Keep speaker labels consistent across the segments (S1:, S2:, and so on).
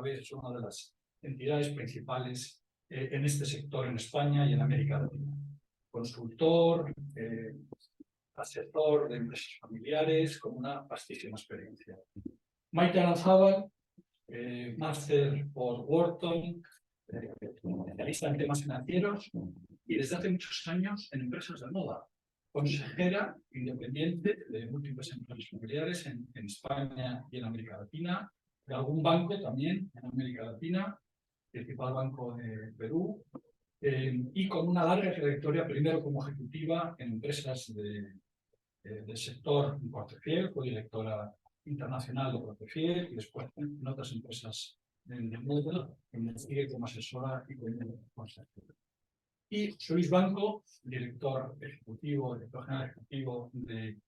S1: sabéis, es una de las entidades principales en este sector en España y en América Latina. Consultor, asesor de empresas familiares, con una vastísima experiencia. Maite Aranzábal, máster por Wharton, especialista en temas financieros y desde hace muchos años en empresas de moda. Consejera independiente de múltiples empresas familiares en España y en América Latina, de algún banco también en América Latina, principal banco de Perú, y con una larga trayectoria, primero como ejecutiva en empresas del sector Portefiel, fue directora internacional de Portefiel y después en otras empresas de moda, donde sigue como asesora y como consejera. Y Luis Banco, director general ejecutivo del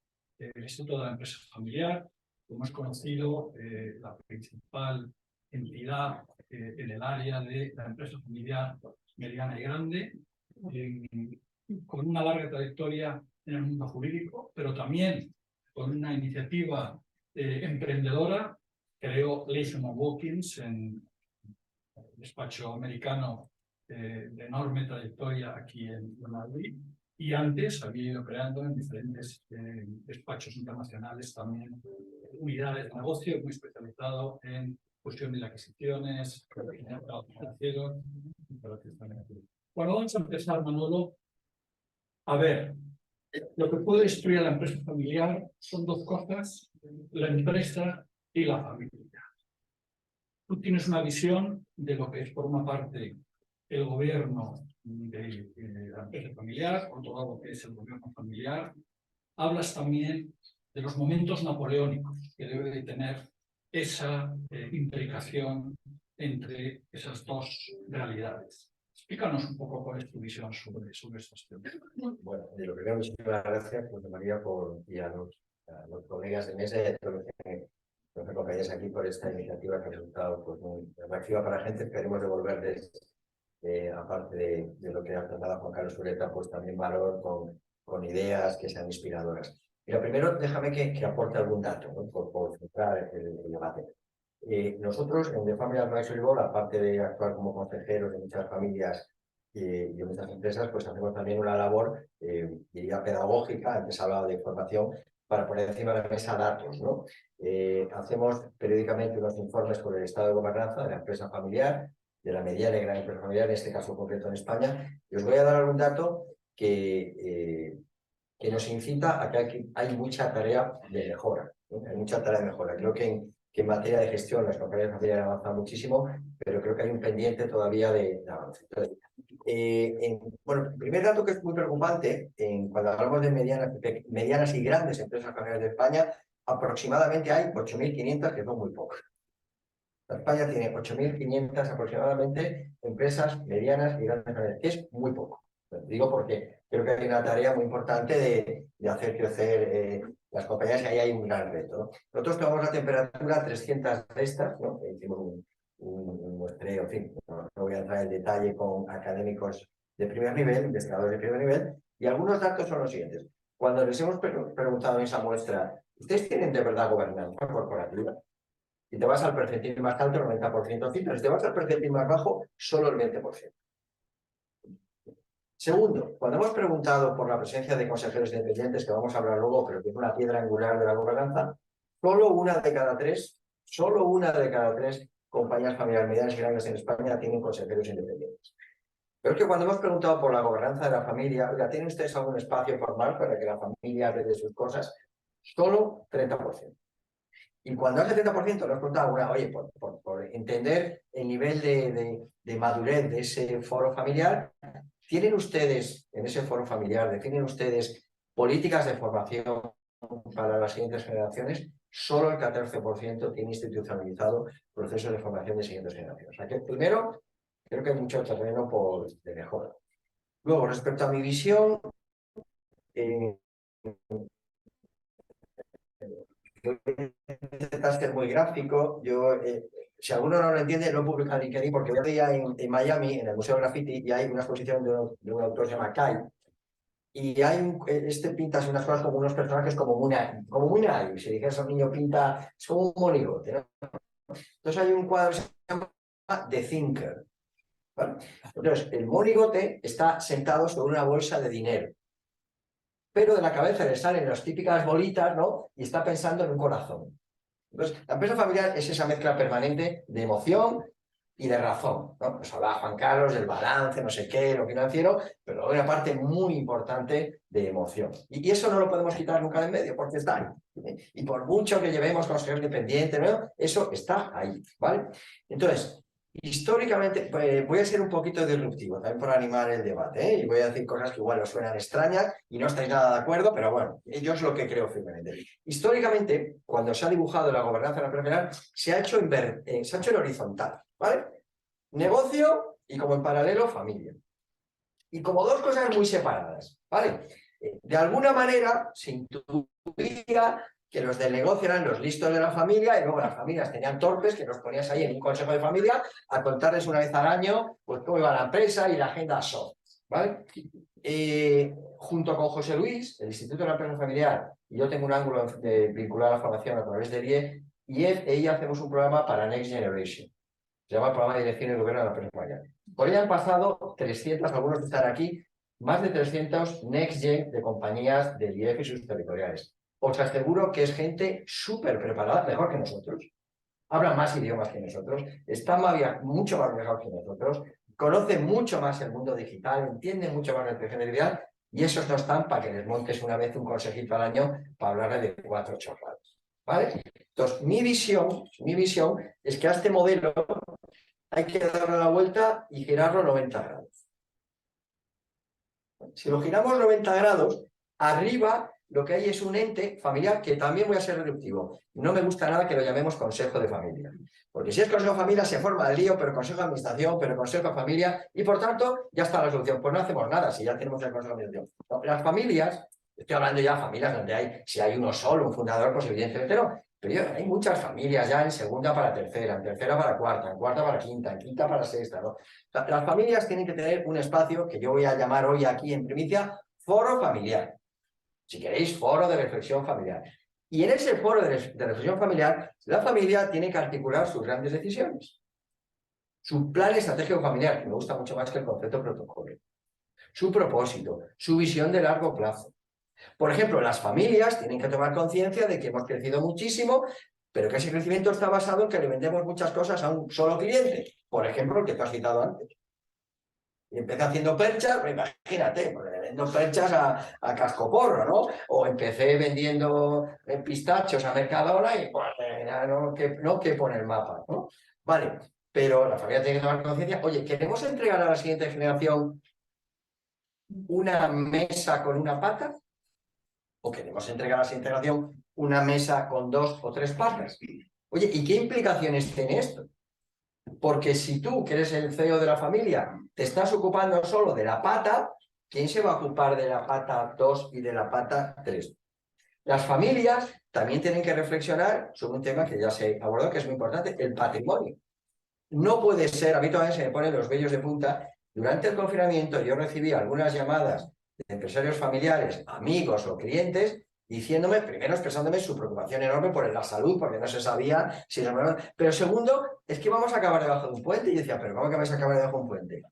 S1: Instituto de la Empresa Familiar, como es conocido, la principal entidad en el área de la empresa familiar mediana y grande, con una larga trayectoria en el mundo jurídico, pero también con una iniciativa emprendedora. Creó Latham & Watkins, en el despacho americano de enorme trayectoria aquí en Madrid, y antes había ido creando en diferentes despachos internacionales también unidades de negocio muy especializado en fusión y adquisiciones, financieros. Bueno, vamos a empezar, Manolo. A ver, lo que puede destruir a la empresa familiar son dos cosas: la empresa y la familia. Tú tienes una visión de lo que es, por una parte, el gobierno de la empresa familiar, por otro lado, lo que es el gobierno familiar. Hablas también de los momentos napoleónicos que debe de tener esa implicación entre esas dos realidades. Explícanos un poco cuál es tu visión sobre estos temas.
S2: Bueno, lo primero, muchísimas gracias, José María, y a los colegas de mesa y a todos los que acompañáis aquí por esta iniciativa que ha resultado pues, muy atractiva para la gente. Esperemos devolverles, aparte de lo que ha tratado Juan Carlos Ureta, pues también valor con ideas que sean inspiradoras. Mira, primero déjame que aporte algún dato, ¿no? por centrar el debate. Nosotros en The Family Advisory Board, aparte de actuar como consejeros de muchas familias y de muchas empresas, pues hacemos también una labor, diría, pedagógica. Antes hablaba de información, para poner encima de la mesa datos, ¿no? Hacemos periódicamente unos informes sobre el estado de gobernanza de la empresa familiar, de la mediana y gran empresa familiar, en este caso concreto en España. Y os voy a dar algún dato que nos incita a que hay mucha tarea de mejora, ¿no? Hay mucha tarea de mejora. Creo que en materia de gestión las compañías familiares han avanzado muchísimo, pero creo que hay un pendiente todavía de avance. Entonces, bueno, el primer dato que es muy preocupante, cuando hablamos de medianas y grandes empresas familiares de España, aproximadamente hay 8.500, que son muy pocas. España tiene 8.500 aproximadamente empresas medianas y grandes familiares, que es muy poco. Digo porque creo que hay una tarea muy importante de hacer crecer las compañías, y ahí hay un gran reto, ¿no? Nosotros tomamos la temperatura 300 de estas, ¿no? Hicimos un muestreo, en fin, no voy a entrar en detalle con académicos de primer nivel, investigadores de primer nivel, y algunos datos son los siguientes. Cuando les hemos preguntado en esa muestra, ¿ustedes tienen de verdad gobernanza corporativa? Si te vas al percentil más alto, el 90%, pero si te vas al percentil más bajo, solo el 20%. Segundo, cuando hemos preguntado por la presencia de consejeros independientes, que vamos a hablar luego, pero que es una piedra angular de la gobernanza, solo una de cada tres compañías familiares medianas y grandes en España tienen consejeros independientes. Pero es que cuando hemos preguntado por la gobernanza de la familia, oiga, ¿tienen ustedes algún espacio formal para que la familia hable de sus cosas? Solo 30%. Y cuando al 70% nos preguntaba, oye, por entender el nivel de madurez de ese foro familiar, ¿tienen ustedes, en ese foro familiar, definen ustedes políticas de formación para las siguientes generaciones? Solo el 14% tiene institucionalizado procesos de formación de siguientes generaciones. O sea que, primero, creo que hay mucho terreno de mejora. Luego, respecto a mi visión, este tasker muy gráfico. Si alguno no lo entiende, lo he publicado en LinkedIn, porque hoy día en Miami, en el Museo Graffiti, y hay una exposición de un autor que se llama Kai, y hay pinta así unas cosas como unos personajes como muy naivos. Si dijeras a un niño pinta, es como un monigote, ¿no? Entonces hay un cuadro que se llama The Thinker, ¿vale? Entonces, el monigote está sentado sobre una bolsa de dinero, pero de la cabeza le salen las típicas bolitas, ¿no? Y está pensando en un corazón. Entonces, la empresa familiar es esa mezcla permanente de emoción y de razón, ¿no? Pues hablaba Juan Carlos del balance, no sé qué, lo financiero, pero hay una parte muy importante de emoción. Y eso no lo podemos quitar nunca de en medio, porque está ahí. Y por mucho que llevemos consejeros dependientes, ¿no? Eso está ahí, ¿vale? Entonces, históricamente, pues voy a ser un poquito disruptivo, también por animar el debate, ¿eh? Y voy a decir cosas que igual os suenan extrañas y no estáis nada de acuerdo, pero bueno, yo es lo que creo firmemente. Históricamente, cuando se ha dibujado la gobernanza de la empresa familiar, se ha hecho en horizontal, ¿vale? Negocio y como en paralelo familia. Y como dos cosas muy separadas, ¿vale? De alguna manera se intuía que los del negocio eran los listos de la familia y luego las familias tenían torpes que los ponías ahí en un consejo de familia a contarles una vez al año pues cómo iba la empresa y la agenda soft, ¿vale? Junto con José Luis, el Instituto de la Empresa Familiar, y yo tengo un ángulo vinculado a la formación a través de IE, y ella hacemos un programa para Next Generation. Se llama el programa de dirección y gobierno de la empresa familiar. Por ella han pasado 300, algunos que están aquí, más de 300 Next Gen de compañías del IEF y sus territoriales. Os aseguro que es gente súper preparada, mejor que nosotros. Hablan más idiomas que nosotros, están mucho más viajados que nosotros, conocen mucho más el mundo digital, entienden mucho más la inteligencia artificial y esos no están para que les montes una vez un consejito al año para hablarle de 4 chorradas, ¿vale? Entonces, mi visión es que a este modelo hay que darle la vuelta y girarlo 90 grados. Si lo giramos 90 grados, arriba lo que hay es un ente familiar que también voy a ser reductivo. No me gusta nada que lo llamemos consejo de familia. Porque si es consejo de familia se forma el lío, pero consejo de administración, pero consejo de familia, y por tanto ya está la solución. Pues no hacemos nada si ya tenemos el consejo de administración. No, las familias, estoy hablando ya de familias donde hay, si hay uno solo, un fundador, pues evidentemente no. Pero hay muchas familias ya en segunda para tercera, en tercera para cuarta, en cuarta para quinta, en quinta para sexta, ¿no? O sea, las familias tienen que tener un espacio que yo voy a llamar hoy aquí en primicia foro familiar. Si queréis, foro de reflexión familiar. Y en ese foro de reflexión familiar, la familia tiene que articular sus grandes decisiones. Su plan estratégico familiar, que me gusta mucho más que el concepto protocolo. Su propósito, su visión de largo plazo. Por ejemplo, las familias tienen que tomar conciencia de que hemos crecido muchísimo, pero que ese crecimiento está basado en que le vendemos muchas cosas a un solo cliente. Por ejemplo, el que tú has citado antes. Y empecé haciendo perchas, pues imagínate, pues le vendo perchas a cascoporro, ¿no? O empecé vendiendo pistachos a Mercadona y pues no quepo en el mapa, ¿no? Vale, pero la familia tiene que tomar conciencia. Oye, ¿queremos entregar a la siguiente generación una mesa con una pata? ¿O queremos entregar a la siguiente generación una mesa con 2 o 3 patas? Oye, ¿y qué implicaciones tiene esto? Porque si tú, que eres el CEO de la familia, te estás ocupando solo de la pata, ¿quién se va a ocupar de la pata 2 y de la pata 3? Las familias también tienen que reflexionar sobre un tema que ya se abordó, que es muy importante, el patrimonio. No puede ser, a mí todavía se me ponen los vellos de punta. Durante el confinamiento yo recibí algunas llamadas de empresarios familiares, amigos o clientes, diciéndome, primero expresándome su preocupación enorme por la salud, porque no se sabía si era problema. Pero segundo, es que vamos a acabar debajo de un puente. Y yo decía, pero ¿cómo que vais a acabar debajo de un puente?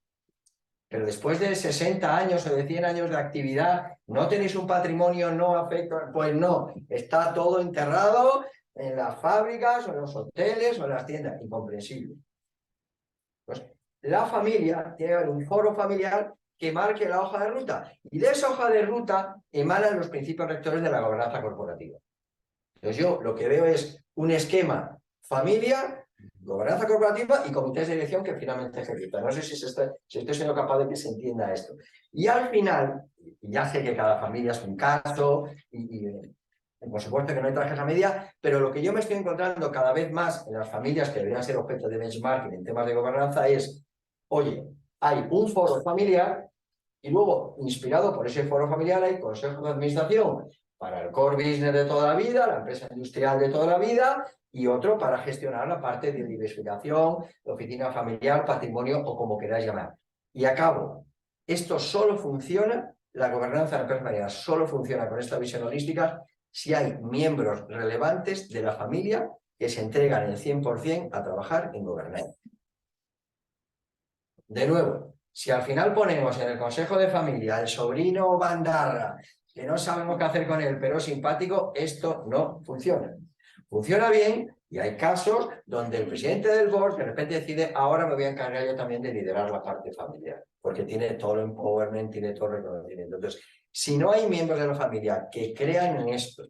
S2: Pero después de 60 años o de 100 años de actividad, ¿no tenéis un patrimonio no afecto? Pues no, está todo enterrado en las fábricas o en los hoteles o en las tiendas. Incomprensible. Pues la familia tiene que haber un foro familiar que marque la hoja de ruta. Y de esa hoja de ruta emanan los principios rectores de la gobernanza corporativa. Entonces yo lo que veo es un esquema familia, gobernanza corporativa y comités de dirección que finalmente ejecuta. No sé si estoy siendo capaz de que se entienda esto. Y al final, ya sé que cada familia es un caso y por supuesto que no hay trajes a medida, pero lo que yo me estoy encontrando cada vez más en las familias que deberían ser objeto de benchmarking en temas de gobernanza es, oye, hay un foro familiar y luego, inspirado por ese foro familiar, hay consejos de administración para el core business de toda la vida, la empresa industrial de toda la vida, y otro para gestionar la parte de diversificación, oficina familiar, patrimonio o como queráis llamar. Y acabo. Esto solo funciona, la gobernanza de la empresa familiar solo funciona con esta visión holística si hay miembros relevantes de la familia que se entregan el 100% a trabajar en gobernanza. De nuevo, si al final ponemos en el Consejo de Familia el sobrino bandarra, que no sabemos qué hacer con él, pero es simpático, esto no funciona. Funciona bien y hay casos donde el presidente del board de repente decide, ahora me voy a encargar yo también de liderar la parte familiar, porque tiene todo el empowerment, tiene todo el reconocimiento. Entonces, si no hay miembros de la familia que crean en esto,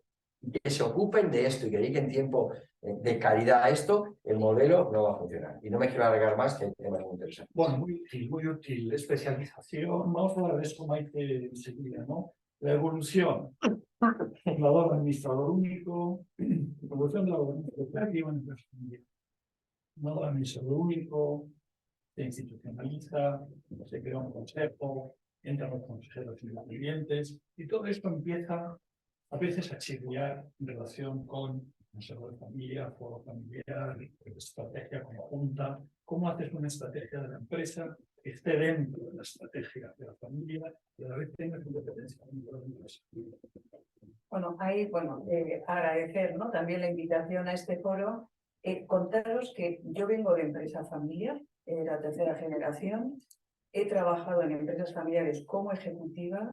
S2: que se ocupen de esto y que dediquen tiempo de calidad a esto, el modelo no va a funcionar. Y no me quiero alargar más, que el tema es muy interesante.
S1: Bueno, muy útil. Especialización. Vamos a hablar de esto, Maite, enseguida, ¿no? La evolución. Fundador, administrador único. Evolución de la gobernanza cooperativa en empresa familiar. Fundador, administrador único. Se institucionaliza. Se crea un consejo. Entran los consejeros independientes. Y todo esto empieza a veces a chirriar en relación con consejo de familia, foro familiar, estrategia conjunta. ¿Cómo haces una estrategia de la empresa que esté dentro de la estrategia de la familia y a la vez tenga competencia dentro de la empresa?
S3: Bueno, agradecer, ¿no?, también la invitación a este foro. Contaros que yo vengo de empresa familiar, la tercera generación. He trabajado en empresas familiares como ejecutiva,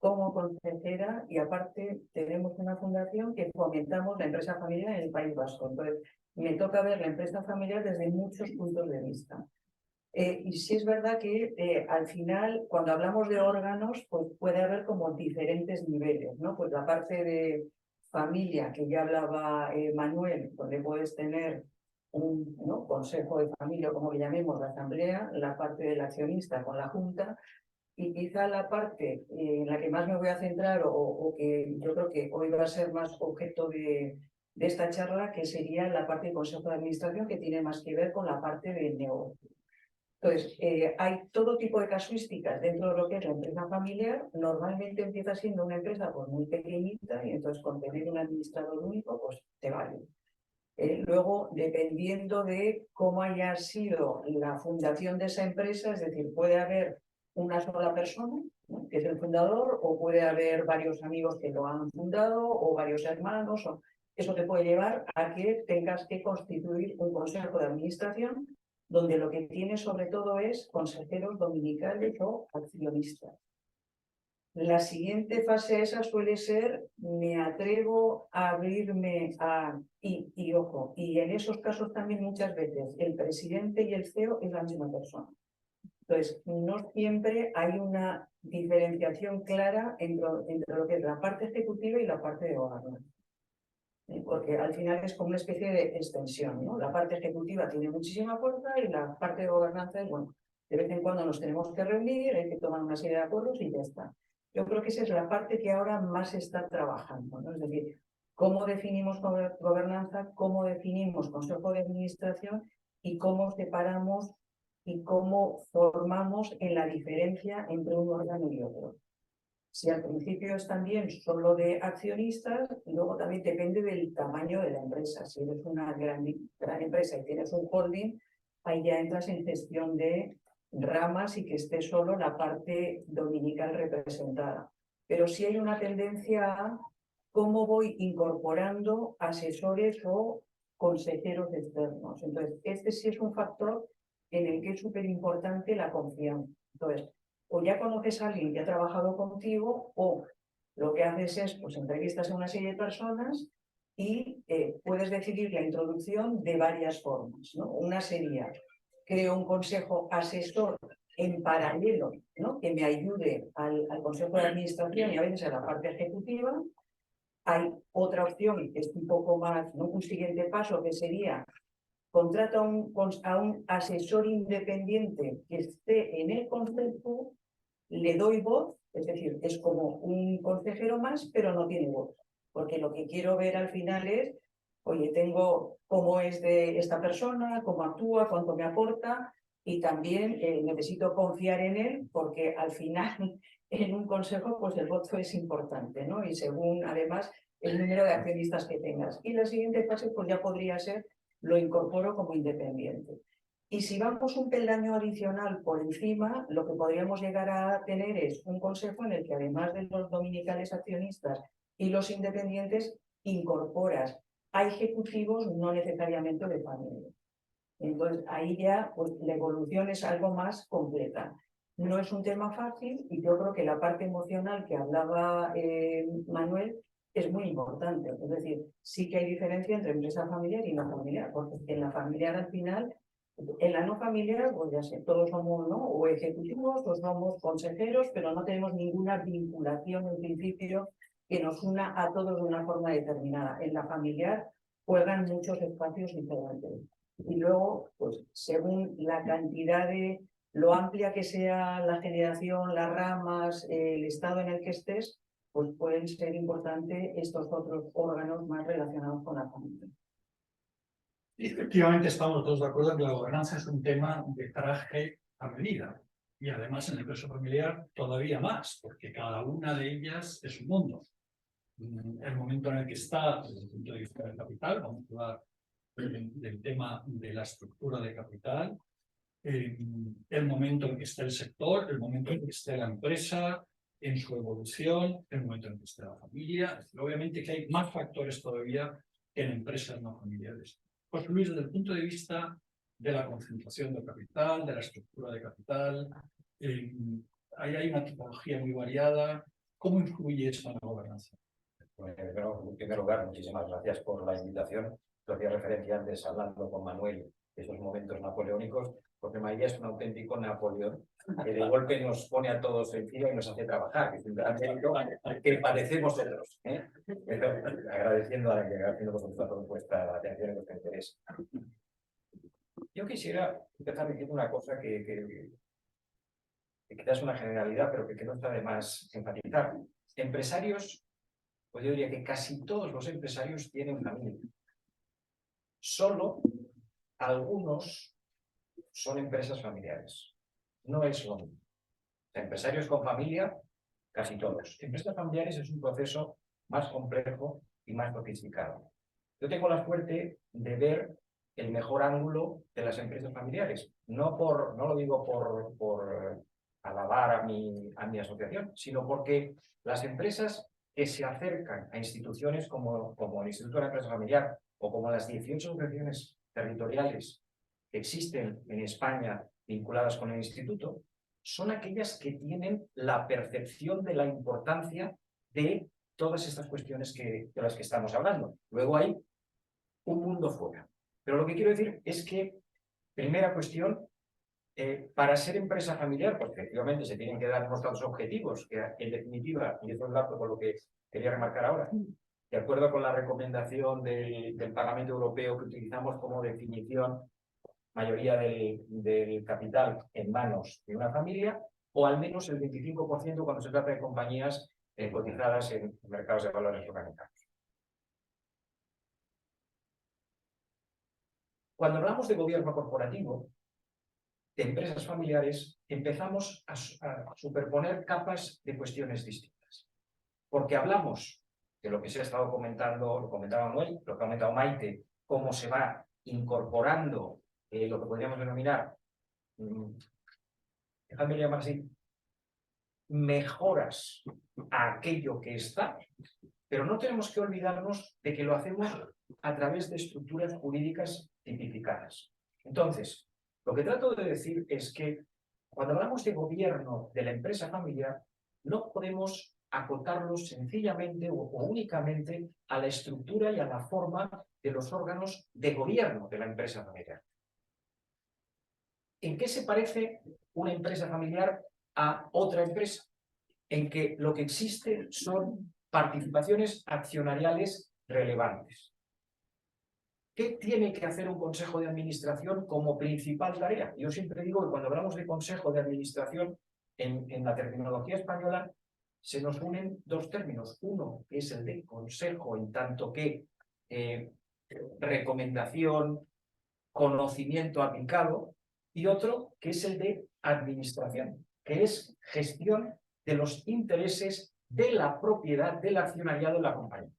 S3: como consejera, y aparte tenemos una fundación que fomentamos la empresa familiar en el País Vasco. Entonces, me toca ver la empresa familiar desde muchos puntos de vista. Y sí es verdad que al final, cuando hablamos de órganos, pues puede haber como diferentes niveles, ¿no? Pues la parte de familia, que ya hablaba Manuel, donde puedes tener un, ¿no?, consejo de familia, como le llamemos, la asamblea, la parte del accionista con la junta, y quizá la parte en la que más me voy a centrar o que yo creo que hoy va a ser más objeto de esta charla, que sería la parte del consejo de administración, que tiene más que ver con la parte del negocio. Entonces, hay todo tipo de casuísticas dentro de lo que es la empresa familiar. Normalmente empieza siendo una empresa pues muy pequeñita y entonces con tener un administrador único pues te vale. Luego, dependiendo de cómo haya sido la fundación de esa empresa, es decir, puede haber una sola persona, ¿no?, que es el fundador, o puede haber varios amigos que lo han fundado, o varios hermanos, o eso te puede llevar a que tengas que constituir un consejo de administración, donde lo que tienes sobre todo es consejeros dominicales o accionistas. La siguiente fase esa suele ser, me atrevo a abrirme a... Y ojo, y en esos casos también muchas veces el presidente y el CEO es la misma persona. Entonces, no siempre hay una diferenciación clara entre lo que es la parte ejecutiva y la parte de gobernanza. Porque al final es como una especie de extensión, ¿no? La parte ejecutiva tiene muchísima fuerza y la parte de gobernanza es, bueno, de vez en cuando nos tenemos que reunir, hay que tomar una serie de acuerdos y ya está. Yo creo que esa es la parte que ahora más se está trabajando, ¿no? Es decir, cómo definimos gobernanza, cómo definimos consejo de administración y cómo separamos y cómo formamos en la diferencia entre un órgano y otro. Si al principio es también solo de accionistas, luego también depende del tamaño de la empresa. Si eres una gran empresa y tienes un holding, ahí ya entras en gestión de ramas y que esté solo la parte dominical representada. Pero sí hay una tendencia a cómo voy incorporando asesores o consejeros externos. Entonces, este sí es un factor en el que es súper importante la confianza. Entonces, o ya conoces a alguien que ha trabajado contigo, o lo que haces es, pues, entrevistas a una serie de personas y puedes decidir la introducción de varias formas, ¿no? Una sería, creo un consejo asesor en paralelo, ¿no?, que me ayude al consejo de administración y a veces a la parte ejecutiva. Hay otra opción que es un poco más, ¿no?, un siguiente paso, que sería contrata a un asesor independiente que esté en el consejo, le doy voz, es decir, es como un consejero más, pero no tiene voz. Porque lo que quiero ver al final es, oye, tengo cómo es de esta persona, cómo actúa, cuánto me aporta, y también necesito confiar en él, porque al final en un consejo pues el voto es importante, ¿no? Y según además el número de accionistas que tengas. Y la siguiente fase pues ya podría ser, lo incorporo como independiente. Y si vamos un peldaño adicional por encima, lo que podríamos llegar a tener es un consejo en el que, además de los dominicales accionistas y los independientes, incorporas a ejecutivos no necesariamente de familia. Entonces, ahí ya pues, la evolución es algo más completa. No es un tema fácil y yo creo que la parte emocional que hablaba Manuel es muy importante. Es decir, sí que hay diferencia entre empresa familiar y no familiar, porque en la familiar al final, en la no familiar, pues ya sé, todos somos ¿no? o ejecutivos o somos consejeros, pero no tenemos ninguna vinculación en principio que nos una a todos de una forma determinada. En la familiar juegan muchos espacios diferentes. Y luego, pues según la cantidad de lo amplia que sea la generación, las ramas, el estado en el que estés, pues pueden ser importantes estos otros órganos más relacionados con la familia.
S1: Y efectivamente estamos todos de acuerdo en que la gobernanza es un tema de traje a medida. Y además en el caso familiar todavía más, porque cada una de ellas es un mundo. El momento en el que está, desde el punto de vista del capital, vamos a hablar del tema de la estructura de capital, el momento en que está el sector, el momento en que está la empresa, en su evolución, el momento en que está la familia. Obviamente que hay más factores todavía que en empresas no familiares. José Luis, desde el punto de vista de la concentración del capital, de la estructura de capital, ahí hay una tipología muy variada. ¿Cómo influye eso en la gobernanza?
S2: Bueno, en primer lugar, muchísimas gracias por la invitación. Yo hacía referencia antes, hablando con Manuel, de esos momentos napoleónicos, porque María es un auténtico Napoleón, que de golpe nos pone a todos en fila y nos hace trabajar, que es un gran mérito que padecemos otros. Agradeciendo por vuestra atención y vuestro interés. Yo quisiera empezar diciendo una cosa que quizás es una generalidad, pero que no está de más enfatizar. Empresarios, pues yo diría que casi todos los empresarios tienen familia. Solo algunos son empresas familiares. No es lo mismo. Empresarios con familia, casi todos. Empresas familiares es un proceso más complejo y más sofisticado. Yo tengo la suerte de ver el mejor ángulo de las empresas familiares. No lo digo por alabar a mi asociación, sino porque las empresas que se acercan a instituciones como el Instituto de la Empresa Familiar o como las 18 asociaciones territoriales que existen en España vinculadas con el instituto, son aquellas que tienen la percepción de la importancia de todas estas cuestiones de las que estamos hablando. Luego hay un mundo fuera. Pero lo que quiero decir es que, primera cuestión, para ser empresa familiar, pues efectivamente se tienen que dar unos datos objetivos, que en definitiva, y eso es dato por lo que quería remarcar ahora, de acuerdo con la recomendación del Parlamento Europeo que utilizamos como definición, mayoría del capital en manos de una familia, o al menos el 25% cuando se trata de compañías cotizadas en mercados de valores organizados. Cuando hablamos de gobierno corporativo, de empresas familiares, empezamos a superponer capas de cuestiones distintas. Porque hablamos de lo que se ha estado comentando, lo comentaba Manuel, lo que ha comentado Maite, cómo se va incorporando lo que podríamos denominar, déjame llamar así, mejoras a aquello que está, pero no tenemos que olvidarnos de que lo hacemos a través de estructuras jurídicas tipificadas. Entonces, lo que trato de decir es que cuando hablamos de gobierno de la empresa familiar, no podemos acotarlo sencillamente o únicamente a la estructura y a la forma de los órganos de gobierno de la empresa familiar. ¿En qué se parece una empresa familiar a otra empresa? En que lo que existe son participaciones accionariales relevantes. ¿Qué tiene que hacer un consejo de administración como principal tarea? Yo siempre digo que cuando hablamos de consejo de administración, en la terminología española se nos unen dos términos. Uno, que es el de consejo, en tanto que recomendación, conocimiento aplicado, y otro, que es el de administración, que es gestión de los intereses de la propiedad del accionariado de la compañía.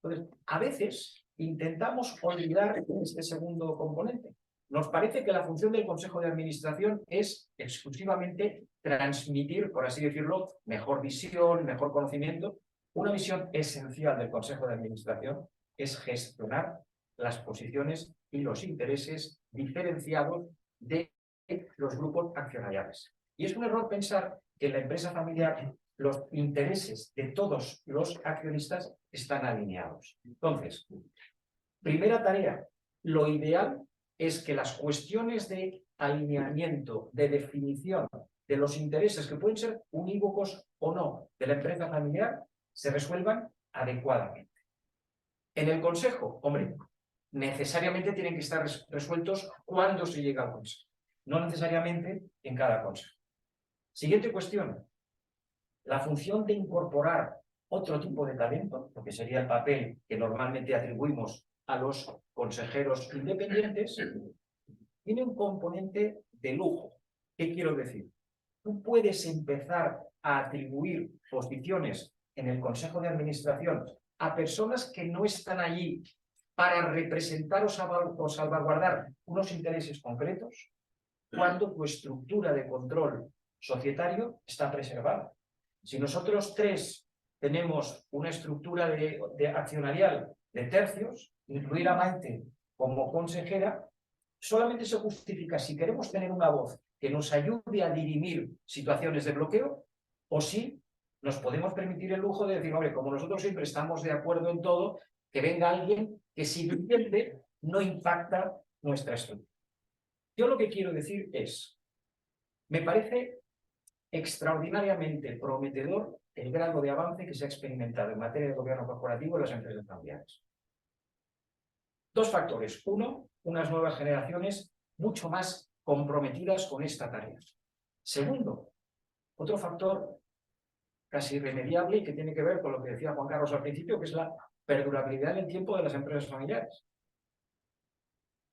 S2: Entonces, a veces intentamos olvidar este segundo componente. Nos parece que la función del Consejo de Administración es exclusivamente transmitir, por así decirlo, mejor visión, mejor conocimiento. Una visión esencial del Consejo de Administración
S4: es gestionar las posiciones y los intereses diferenciados de los grupos accionariales. Y es un error pensar que en la empresa familiar los intereses de todos los accionistas están alineados. Entonces, primera tarea, lo ideal es que las cuestiones de alineamiento, de definición de los intereses que pueden ser unívocos o no de la empresa familiar se resuelvan adecuadamente. En el consejo, hombre, necesariamente tienen que estar resueltos cuando se llega al consejo, no necesariamente en cada consejo. Siguiente cuestión, la función de incorporar otro tipo de talento, lo que sería el papel que normalmente atribuimos a los consejeros independientes, tiene un componente de lujo. ¿Qué quiero decir? Tú puedes empezar a atribuir posiciones en el Consejo de Administración a personas que no están allí para representar o salvaguardar unos intereses concretos, cuando tu estructura de control societario está preservada. Si nosotros tres tenemos una estructura de accionarial de tercios, incluir a Maite como consejera, solamente se justifica si queremos tener una voz que nos ayude a dirimir situaciones de bloqueo, o si nos podemos permitir el lujo de decir, hombre, como nosotros siempre estamos de acuerdo en todo, que venga alguien que si entiende no impacta nuestra estructura. Yo lo que quiero decir es, me parece extraordinariamente prometedor el grado de avance que se ha experimentado en materia de gobierno corporativo en las empresas familiares. Dos factores. Uno, unas nuevas generaciones mucho más comprometidas con esta tarea. Segundo, otro factor casi irremediable y que tiene que ver con lo que decía Juan Carlos al principio, que es la perdurabilidad en el tiempo de las empresas familiares.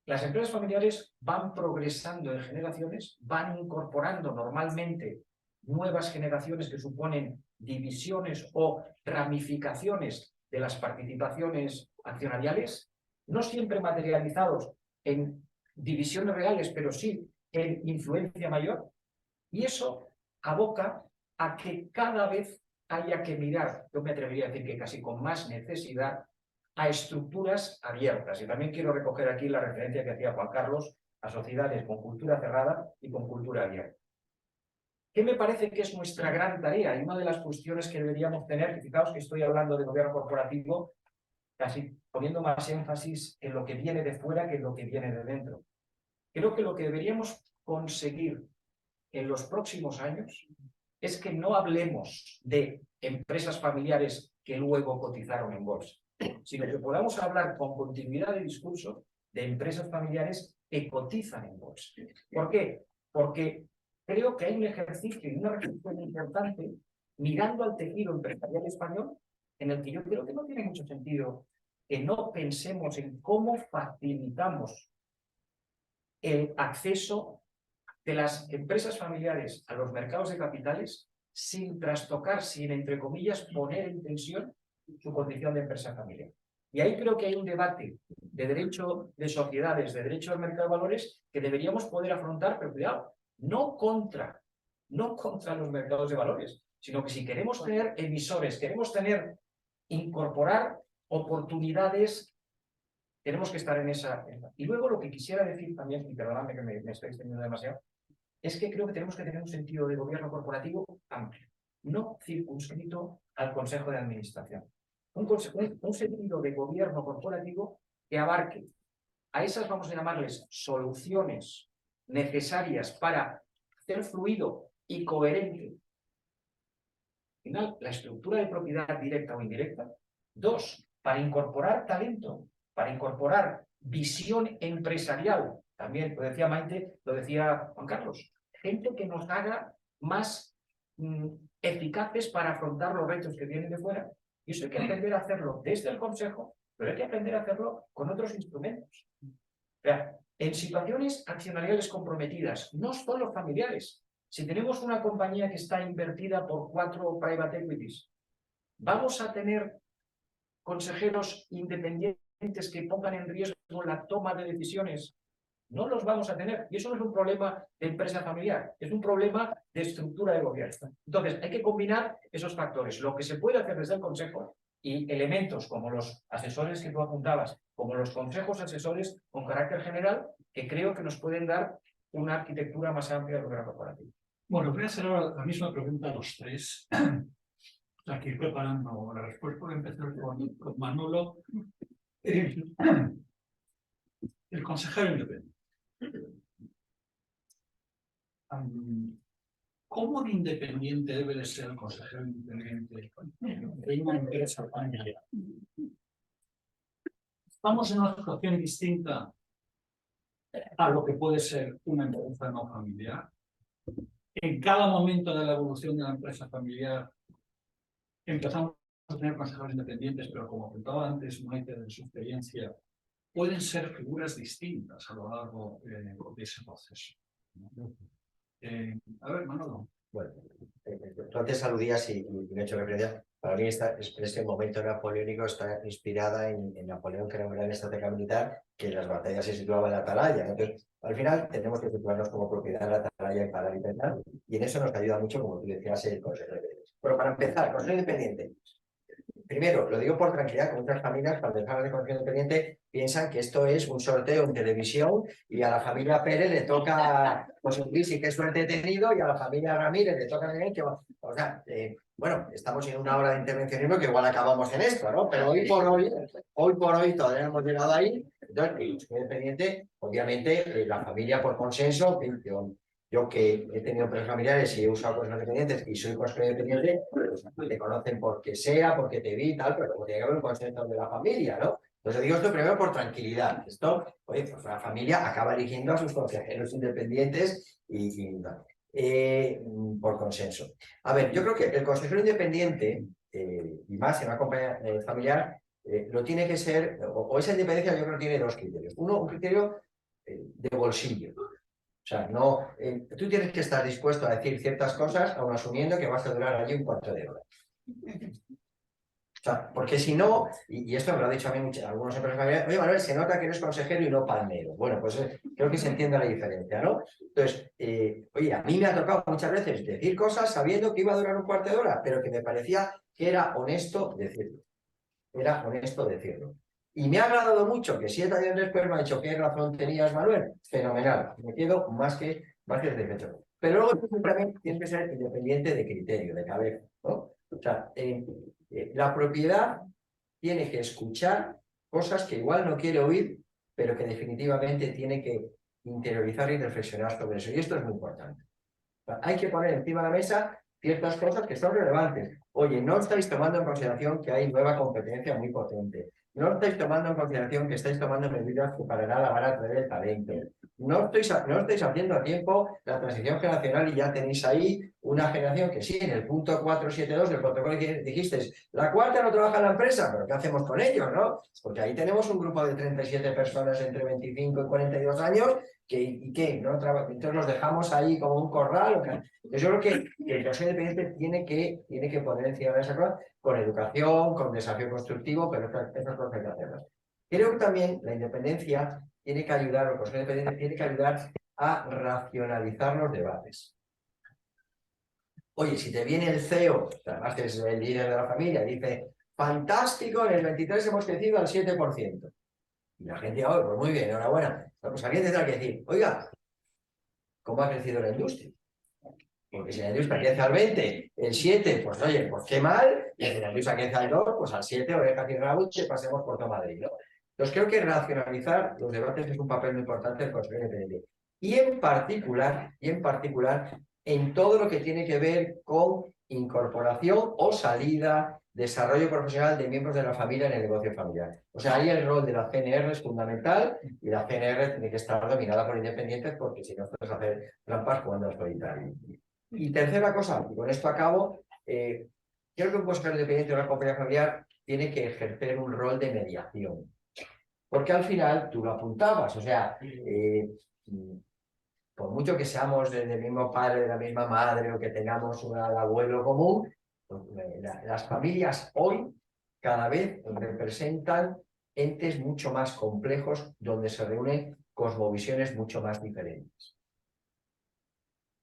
S4: Las empresas familiares van progresando en generaciones, van incorporando normalmente nuevas generaciones que suponen divisiones o ramificaciones de las participaciones accionariales, no siempre materializados en divisiones reales, pero sí en influencia mayor, y eso aboca a que cada vez haya que mirar, yo me atrevería a decir que casi con más necesidad, a estructuras abiertas. Y también quiero recoger aquí la referencia que hacía Juan Carlos a sociedades con cultura cerrada y con cultura abierta. ¿Qué me parece que es nuestra gran tarea? Y una de las cuestiones que deberíamos tener, fijaos que estoy hablando de gobierno corporativo, casi poniendo más énfasis en lo que viene de fuera que en lo que viene de dentro. Creo que lo que deberíamos conseguir en los próximos años es que no hablemos de empresas familiares que luego cotizaron en bolsa, sino que podamos hablar con continuidad de discurso de empresas familiares que cotizan en bolsa. ¿Por qué? Porque creo que hay un ejercicio y una reflexión importante mirando al tejido empresarial español en el que yo creo que no tiene mucho sentido que no pensemos en cómo facilitamos el acceso de las empresas familiares a los mercados de capitales sin trastocar, sin, entre comillas, poner en tensión su condición de empresa familiar. Y ahí creo que hay un debate de derecho de sociedades, de derecho al mercado de valores, que deberíamos poder afrontar, pero cuidado, no contra los mercados de valores, sino que si queremos tener emisores, queremos incorporar oportunidades, tenemos que estar en esa. Y luego lo que quisiera decir también, y perdonadme que me estoy extendiendo demasiado, es que creo que tenemos que tener un sentido de gobierno corporativo amplio, no circunscrito al Consejo de Administración. Un sentido de gobierno corporativo que abarque a esas, vamos a llamarles, soluciones necesarias para hacer fluido y coherente, al final, la estructura de propiedad directa o indirecta. Dos, para incorporar talento, para incorporar visión empresarial. También lo decía Maite, lo decía Juan Carlos. Gente que nos haga más eficaces para afrontar los retos que vienen de fuera. Y eso hay que aprender a hacerlo desde el Consejo, pero hay que aprender a hacerlo con otros instrumentos. O sea, en situaciones accionariales comprometidas, no solo familiares. Si tenemos una compañía que está invertida por 4 private equities, ¿vamos a tener consejeros independientes que pongan en riesgo la toma de decisiones? No los vamos a tener. Y eso no es un problema de empresa familiar, es un problema de estructura de gobierno. Entonces, hay que combinar esos factores. Lo que se puede hacer desde el Consejo y elementos como los asesores que tú apuntabas, como los consejos asesores con carácter general, que creo que nos pueden dar una arquitectura más amplia de la corporativa.
S1: Bueno, voy a hacer ahora la misma pregunta a los tres. Aquí preparando la respuesta. Voy a empezar con Manolo. El consejero independiente. ¿Cómo de independiente debe de ser el consejero independiente de una empresa familiar? Estamos en una situación distinta a lo que puede ser una empresa no familiar. En cada momento de la evolución de la empresa familiar empezamos a tener consejeros independientes, pero como comentaba antes Maite de su experiencia, pueden ser figuras distintas a lo largo de ese proceso. A ver, Manolo.
S2: Bueno, tú antes aludías y me he hecho referencia. Para mí este momento napoleónico está inspirada en Napoleón, que era un gran estratega militar, que en las batallas se situaba en la atalaya. Entonces, al final tenemos que situarnos como propiedad de la atalaya y parar y pensar, y en eso nos ayuda mucho, como tú decías, el consejero independiente. Pero para empezar, consejero independiente. Primero, lo digo por tranquilidad, que muchas familias, cuando hablan de consejero independiente, piensan que esto es un sorteo en televisión y a la familia Pérez le toca José Luis y qué suerte he tenido, y a la familia Ramírez le toca que o sea, bueno, estamos en una hora de intervencionismo que igual acabamos en esto, ¿no? Pero hoy por hoy todavía no hemos llegado ahí. Entonces, el consejero independiente, obviamente, la familia por consenso, yo que he tenido empresas familiares y he usado cosas independientes y soy consejero independiente, pues te conocen porque sea, porque te vi y tal, pero como tiene que haber un consenso de la familia, ¿no? Entonces digo esto primero por tranquilidad. Esto, oye, pues la familia acaba eligiendo a sus consejeros independientes por consenso. A ver, yo creo que el consejero independiente, y más en una compañía familiar, lo tiene que ser, o esa independencia yo creo que tiene dos criterios. Uno, un criterio de bolsillo. O sea, no, tú tienes que estar dispuesto a decir ciertas cosas, aun asumiendo que vas a durar allí un cuarto de hora. O sea, porque si no, y esto me lo ha dicho a mí algunos empresarios familiares, oye, Manuel, se nota que eres consejero y no palmero. Bueno, pues creo que se entiende la diferencia, ¿no? Entonces, oye, a mí me ha tocado muchas veces decir cosas sabiendo que iba a durar un cuarto de hora, pero que me parecía que era honesto decirlo. Era honesto decirlo. Y me ha agradado mucho que 7 años después me ha dicho qué razón tenías, Manuel. Fenomenal. Me quedo más que satisfecho. Pero luego tú también tienes que ser independiente de criterio, de cabeza, ¿no? O sea, la propiedad tiene que escuchar cosas que igual no quiere oír, pero que definitivamente tiene que interiorizar y reflexionar sobre eso. Y esto es muy importante. O sea, hay que poner encima de la mesa ciertas cosas que son relevantes. Oye, no estáis tomando en consideración que hay nueva competencia muy potente. No estáis tomando en consideración que estáis tomando medidas que para nada van a traer el talento. No estáis haciendo a tiempo la transición generacional y ya tenéis ahí una generación que sí, en el punto 472 del protocolo que dijisteis, la cuarta no trabaja en la empresa, pero ¿qué hacemos con ellos, no? Porque ahí tenemos un grupo de 37 personas entre 25 y 42 años entonces los dejamos ahí como un corral. Entonces yo creo que el consejero independiente tiene que poner encima de esa cosa con educación, con desafío constructivo, pero esas cosas hay que hacerlas. Creo que también la independencia tiene que ayudar, o el consejero independiente tiene que ayudar a racionalizar los debates. Oye, si te viene el CEO, además que es el líder de la familia, y dice, fantástico, en el 23 hemos crecido al 7%. Y la gente, oh, pues muy bien, enhorabuena. Pues alguien tendrá que decir, oiga, ¿cómo ha crecido la industria? Porque si la industria crece al 20, el 7, pues oye, pues qué mal, y si la industria crece al 2, pues al 7, oreja y rabo, que pasemos por todo Madrid, ¿no? Entonces creo que racionalizar los debates es un papel muy importante del consejero independiente. Y en particular, en todo lo que tiene que ver con incorporación o salida, desarrollo profesional de miembros de la familia en el negocio familiar. O sea, ahí el rol de la CNR es fundamental y la CNR tiene que estar dominada por independientes porque si no puedes hacer trampas jugando al solitario. Y tercera cosa, y con esto acabo, creo que un consejero independiente de una compañía familiar tiene que ejercer un rol de mediación. Porque al final, tú lo apuntabas, o sea, por mucho que seamos del mismo padre, de la misma madre o que tengamos un abuelo común, pues, las familias hoy cada vez representan entes mucho más complejos donde se reúnen cosmovisiones mucho más diferentes.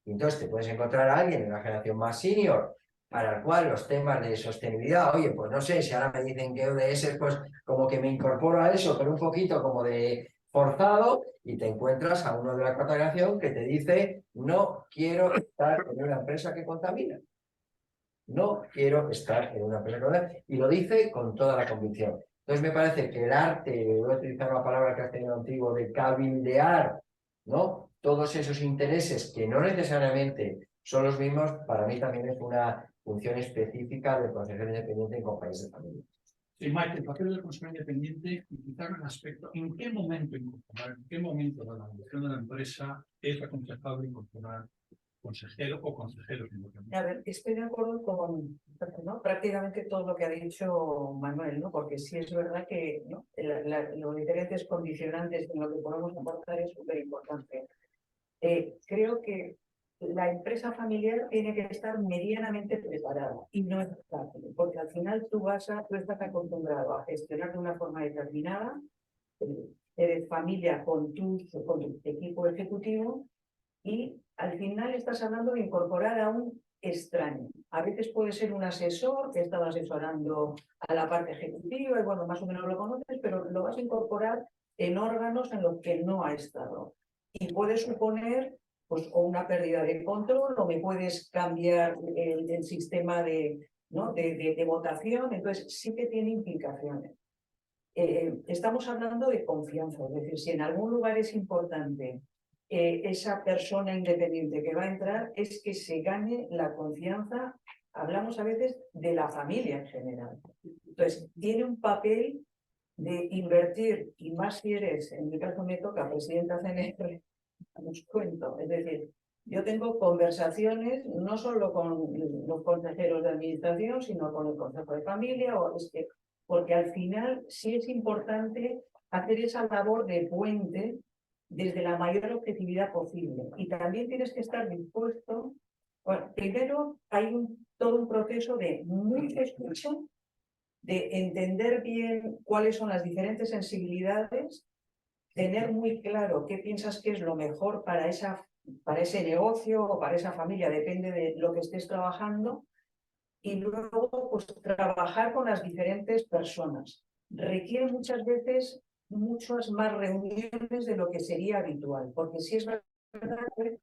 S2: Y entonces te puedes encontrar a alguien en una generación más senior para el cual los temas de sostenibilidad, oye, pues no sé, si ahora me dicen que ODS, pues como que me incorporo a eso, pero un poquito como de forzado, y te encuentras a uno de la cuarta generación que te dice, no quiero estar en una empresa que contamina. No quiero estar en una empresa que contamina. Y lo dice con toda la convicción. Entonces me parece que el arte, voy a utilizar una palabra que has tenido antiguo, de cabildear, ¿no? Todos esos intereses que no necesariamente son los mismos, para mí también es una función específica del consejero independiente en compañías de familia.
S1: Sí, Mike, el papel del consejero independiente, y quizás el aspecto, ¿en qué momento incorporar, en qué momento de la evolución de la empresa es aconsejable incorporar consejero o consejeros independientes?
S3: A ver, estoy de acuerdo con, ¿no?, prácticamente todo lo que ha dicho Manuel, ¿no? Porque sí es verdad que, ¿no?, los diferentes condicionantes en lo que podemos aportar es súper importante. Creo que la empresa familiar tiene que estar medianamente preparada y no es fácil, porque al final tú estás acostumbrado a gestionar de una forma determinada, eres familia con tu equipo ejecutivo, y al final estás hablando de incorporar a un extraño. A veces puede ser un asesor que ha estado asesorando a la parte ejecutiva y bueno, más o menos lo conoces, pero lo vas a incorporar en órganos en los que no ha estado. Y puede suponer pues o una pérdida de control, o me puedes cambiar el sistema ¿no?, de votación. Entonces sí que tiene implicaciones. Estamos hablando de confianza, es decir, si en algún lugar es importante esa persona independiente que va a entrar, es que se gane la confianza. Hablamos a veces de la familia en general. Entonces, tiene un papel de invertir, y más si eres, en mi caso me toca presidenta CNR, os cuento, es decir, yo tengo conversaciones no solo con los consejeros de administración, sino con el consejo de familia, porque al final sí es importante hacer esa labor de puente desde la mayor objetividad posible. Y también tienes que estar dispuesto, bueno, primero hay todo un proceso de mucha escucha, de entender bien cuáles son las diferentes sensibilidades, tener muy claro qué piensas que es lo mejor para ese negocio o para esa familia, depende de lo que estés trabajando, y luego pues trabajar con las diferentes personas. Requiere muchas veces muchas más reuniones de lo que sería habitual, porque si es verdad que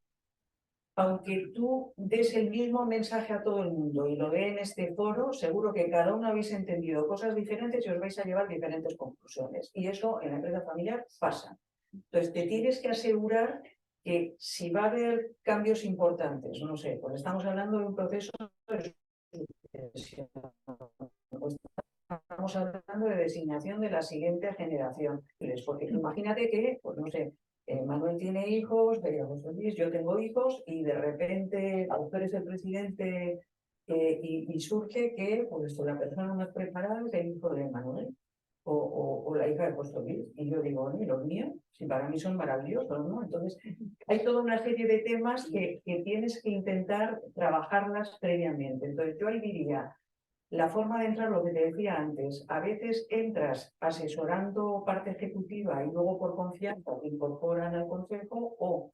S3: aunque tú des el mismo mensaje a todo el mundo y lo dé en este foro, seguro que cada uno habéis entendido cosas diferentes y os vais a llevar diferentes conclusiones. Y eso en la empresa familiar pasa. Entonces, te tienes que asegurar que si va a haber cambios importantes, no sé, pues estamos hablando de un proceso de sucesión, pues estamos hablando de designación de la siguiente generación. Porque imagínate que, pues no sé, Manuel tiene hijos, yo tengo hijos, y de repente tú eres el presidente y surge que pues, la persona más preparada es el hijo de Manuel o la hija de José Luis. Y yo digo, ¿y los míos? Si para mí son maravillosos, ¿no? Entonces, hay toda una serie de temas que tienes que intentar trabajarlas previamente. Entonces, yo ahí diría, la forma de entrar, lo que te decía antes, a veces entras asesorando parte ejecutiva y luego por confianza te incorporan al consejo, o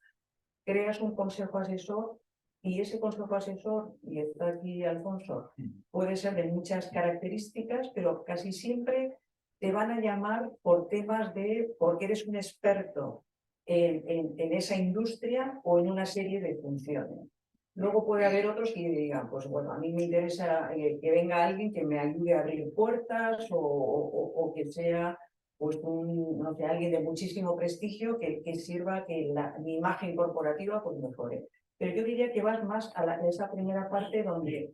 S3: creas un consejo asesor, y ese consejo asesor, y está aquí Alfonso, puede ser de muchas características, pero casi siempre te van a llamar por temas porque eres un experto en esa industria o en una serie de funciones. Luego puede haber otros que digan, pues bueno, a mí me interesa que venga alguien que me ayude a abrir puertas o que sea pues no sé, alguien de muchísimo prestigio que sirva que mi imagen corporativa pues mejore. Pero yo diría que vas más a esa primera parte donde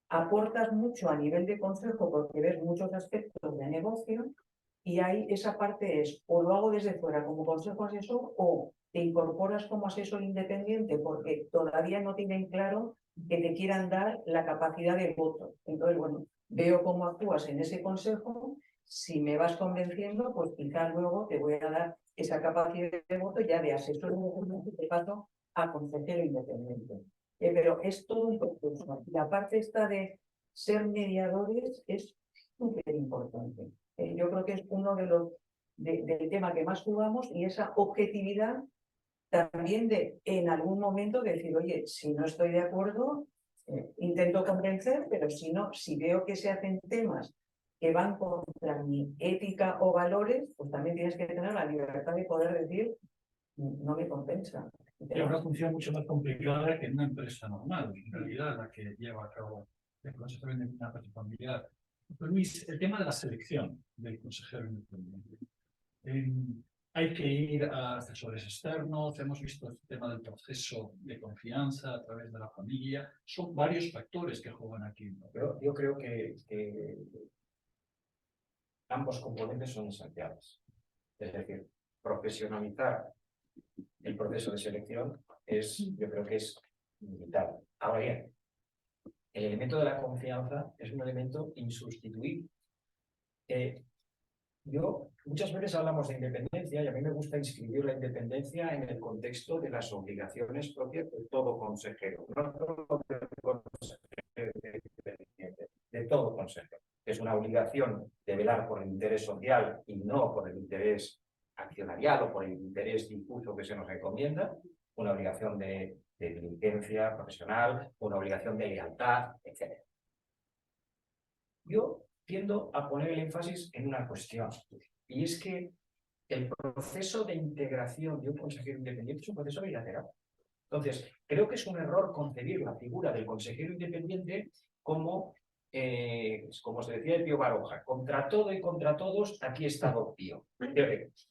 S3: aportas mucho a nivel de consejo porque ves muchos aspectos de negocio, y ahí esa parte es o lo hago desde fuera como consejo asesor, o te incorporas como asesor independiente porque todavía no tienen claro que te quieran dar la capacidad de voto. Entonces, bueno, veo cómo actúas en ese consejo. Si me vas convenciendo, pues quizás luego te voy a dar esa capacidad de voto ya de asesor independiente, te paso a consejero independiente. Pero es todo un proceso. La parte esta de ser mediadores es súper importante. Yo creo que es uno de los del tema que más jugamos, y esa objetividad también de en algún momento decir, oye, si no estoy de acuerdo, intento convencer, pero si no, si veo que se hacen temas que van contra mi ética o valores, pues también tienes que tener la libertad de poder decir, no me compensa.
S1: Y una función mucho más complicada que en una empresa normal, en realidad, la que lleva a cabo el consejero de una empresa familiar. Pero Luis, el tema de la selección del consejero independiente. Hay que ir a asesores externos, hemos visto el tema del proceso de confianza a través de la familia. Son varios factores que juegan aquí, ¿no?
S4: Yo creo que ambos componentes son esenciales. Es decir, profesionalizar el proceso de selección yo creo que es vital. Ahora bien, el elemento de la confianza es un elemento insustituible. Muchas veces hablamos de independencia y a mí me gusta inscribir la independencia en el contexto de las obligaciones propias de todo consejero, no solo del consejero independiente, de todo consejero. Es una obligación de velar por el interés social y no por el interés accionarial o por el interés difuso que se nos encomienda, una obligación de diligencia profesional, una obligación de lealtad, etc. Yo tiendo a poner el énfasis en una cuestión, y es que el proceso de integración de un consejero independiente es un proceso bilateral. Entonces, creo que es un error concebir la figura del consejero independiente como se decía el Pío Baroja, contra todo y contra todos, aquí está Don Pío.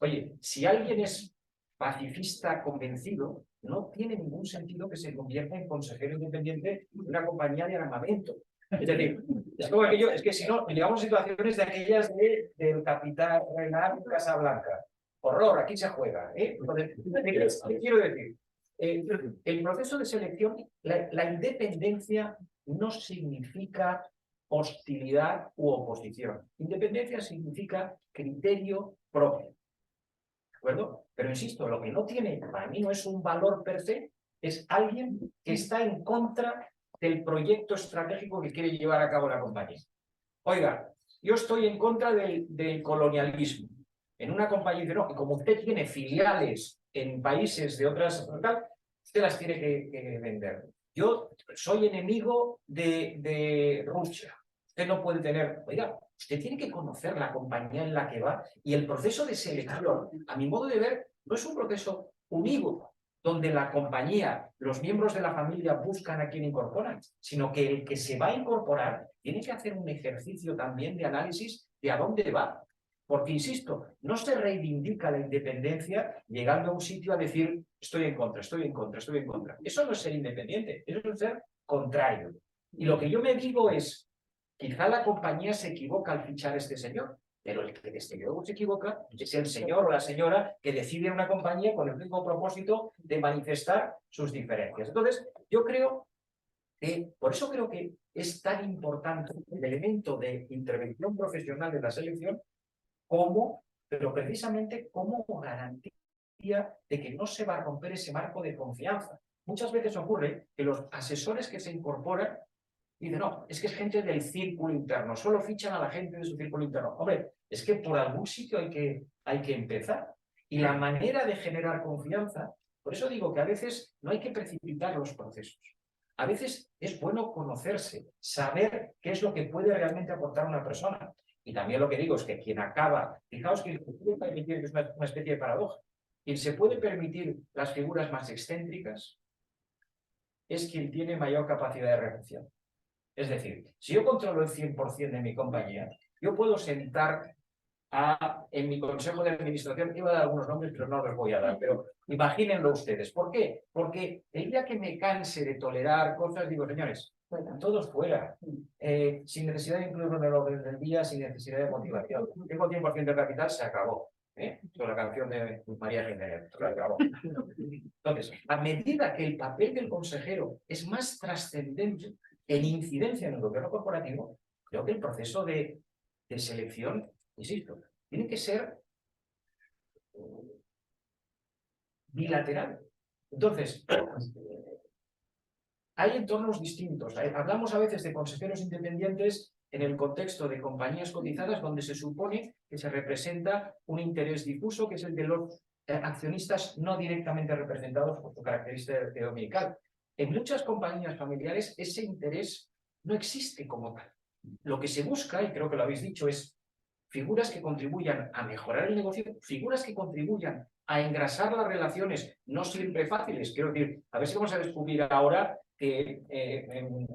S4: Oye, si alguien es pacifista convencido, no tiene ningún sentido que se convierta en consejero independiente de una compañía de armamento. Es decir, es como aquello, es que si no, llegamos a situaciones de aquellas del capitán Renal Casablanca. Horror, aquí se juega. Entonces, ¿qué quiero decir? El proceso de selección, la independencia no significa hostilidad u oposición. Independencia significa criterio propio. ¿De acuerdo? Pero insisto, lo que no tiene, para mí no es un valor per se, es alguien que está en contra del proyecto estratégico que quiere llevar a cabo la compañía. Oiga, yo estoy en contra del colonialismo. En una compañía dice, no, y como usted tiene filiales en países de otras, usted las tiene que vender. Yo soy enemigo de Rusia. Usted no puede tener... Oiga, usted tiene que conocer la compañía en la que va y el proceso de selección, a mi modo de ver, no es un proceso unívoco, donde la compañía, los miembros de la familia buscan a quien incorporan, sino que el que se va a incorporar tiene que hacer un ejercicio también de análisis de a dónde va. Porque, insisto, no se reivindica la independencia llegando a un sitio a decir estoy en contra, estoy en contra, estoy en contra. Eso no es ser independiente, eso es ser contrario. Y lo que yo me digo es, quizá la compañía se equivoca al fichar a este señor, pero el que desde luego se equivoca es el señor o la señora que decide una compañía con el mismo propósito de manifestar sus diferencias. Entonces, yo creo que, por eso creo que es tan importante el elemento de intervención profesional de la selección pero precisamente como garantía de que no se va a romper ese marco de confianza. Muchas veces ocurre que los asesores que se incorporan dicen, no, es que es gente del círculo interno, solo fichan a la gente de su círculo interno. Hombre, es que por algún sitio hay que empezar. Y la manera de generar confianza, por eso digo que a veces no hay que precipitar los procesos. A veces es bueno conocerse, saber qué es lo que puede realmente aportar una persona. Y también lo que digo es que quien acaba, fijaos que es una especie de paradoja, quien se puede permitir las figuras más excéntricas es quien tiene mayor capacidad de reacción. Es decir, si yo controlo el 100% de mi compañía, yo puedo sentar en mi consejo de administración, iba a dar algunos nombres, pero no los voy a dar, pero imagínenlo ustedes. ¿Por qué? Porque el día que me canse de tolerar cosas, digo, señores, todos fuera, sin necesidad de incluirlo en el orden del día, sin necesidad de motivación. Tengo 100% de capital, se acabó. Con la canción de María Jiménez, se acabó. Entonces, a medida que el papel del consejero es más trascendente en incidencia en el gobierno corporativo, creo que el proceso de selección, insisto, tiene que ser bilateral. Entonces, hay entornos distintos. Hablamos a veces de consejeros independientes en el contexto de compañías cotizadas donde se supone que se representa un interés difuso, que es el de los accionistas no directamente representados por su característica dominical. En muchas compañías familiares ese interés no existe como tal. Lo que se busca, y creo que lo habéis dicho, es figuras que contribuyan a mejorar el negocio, figuras que contribuyan a engrasar las relaciones, no siempre fáciles. Quiero decir, a ver si vamos a descubrir ahora que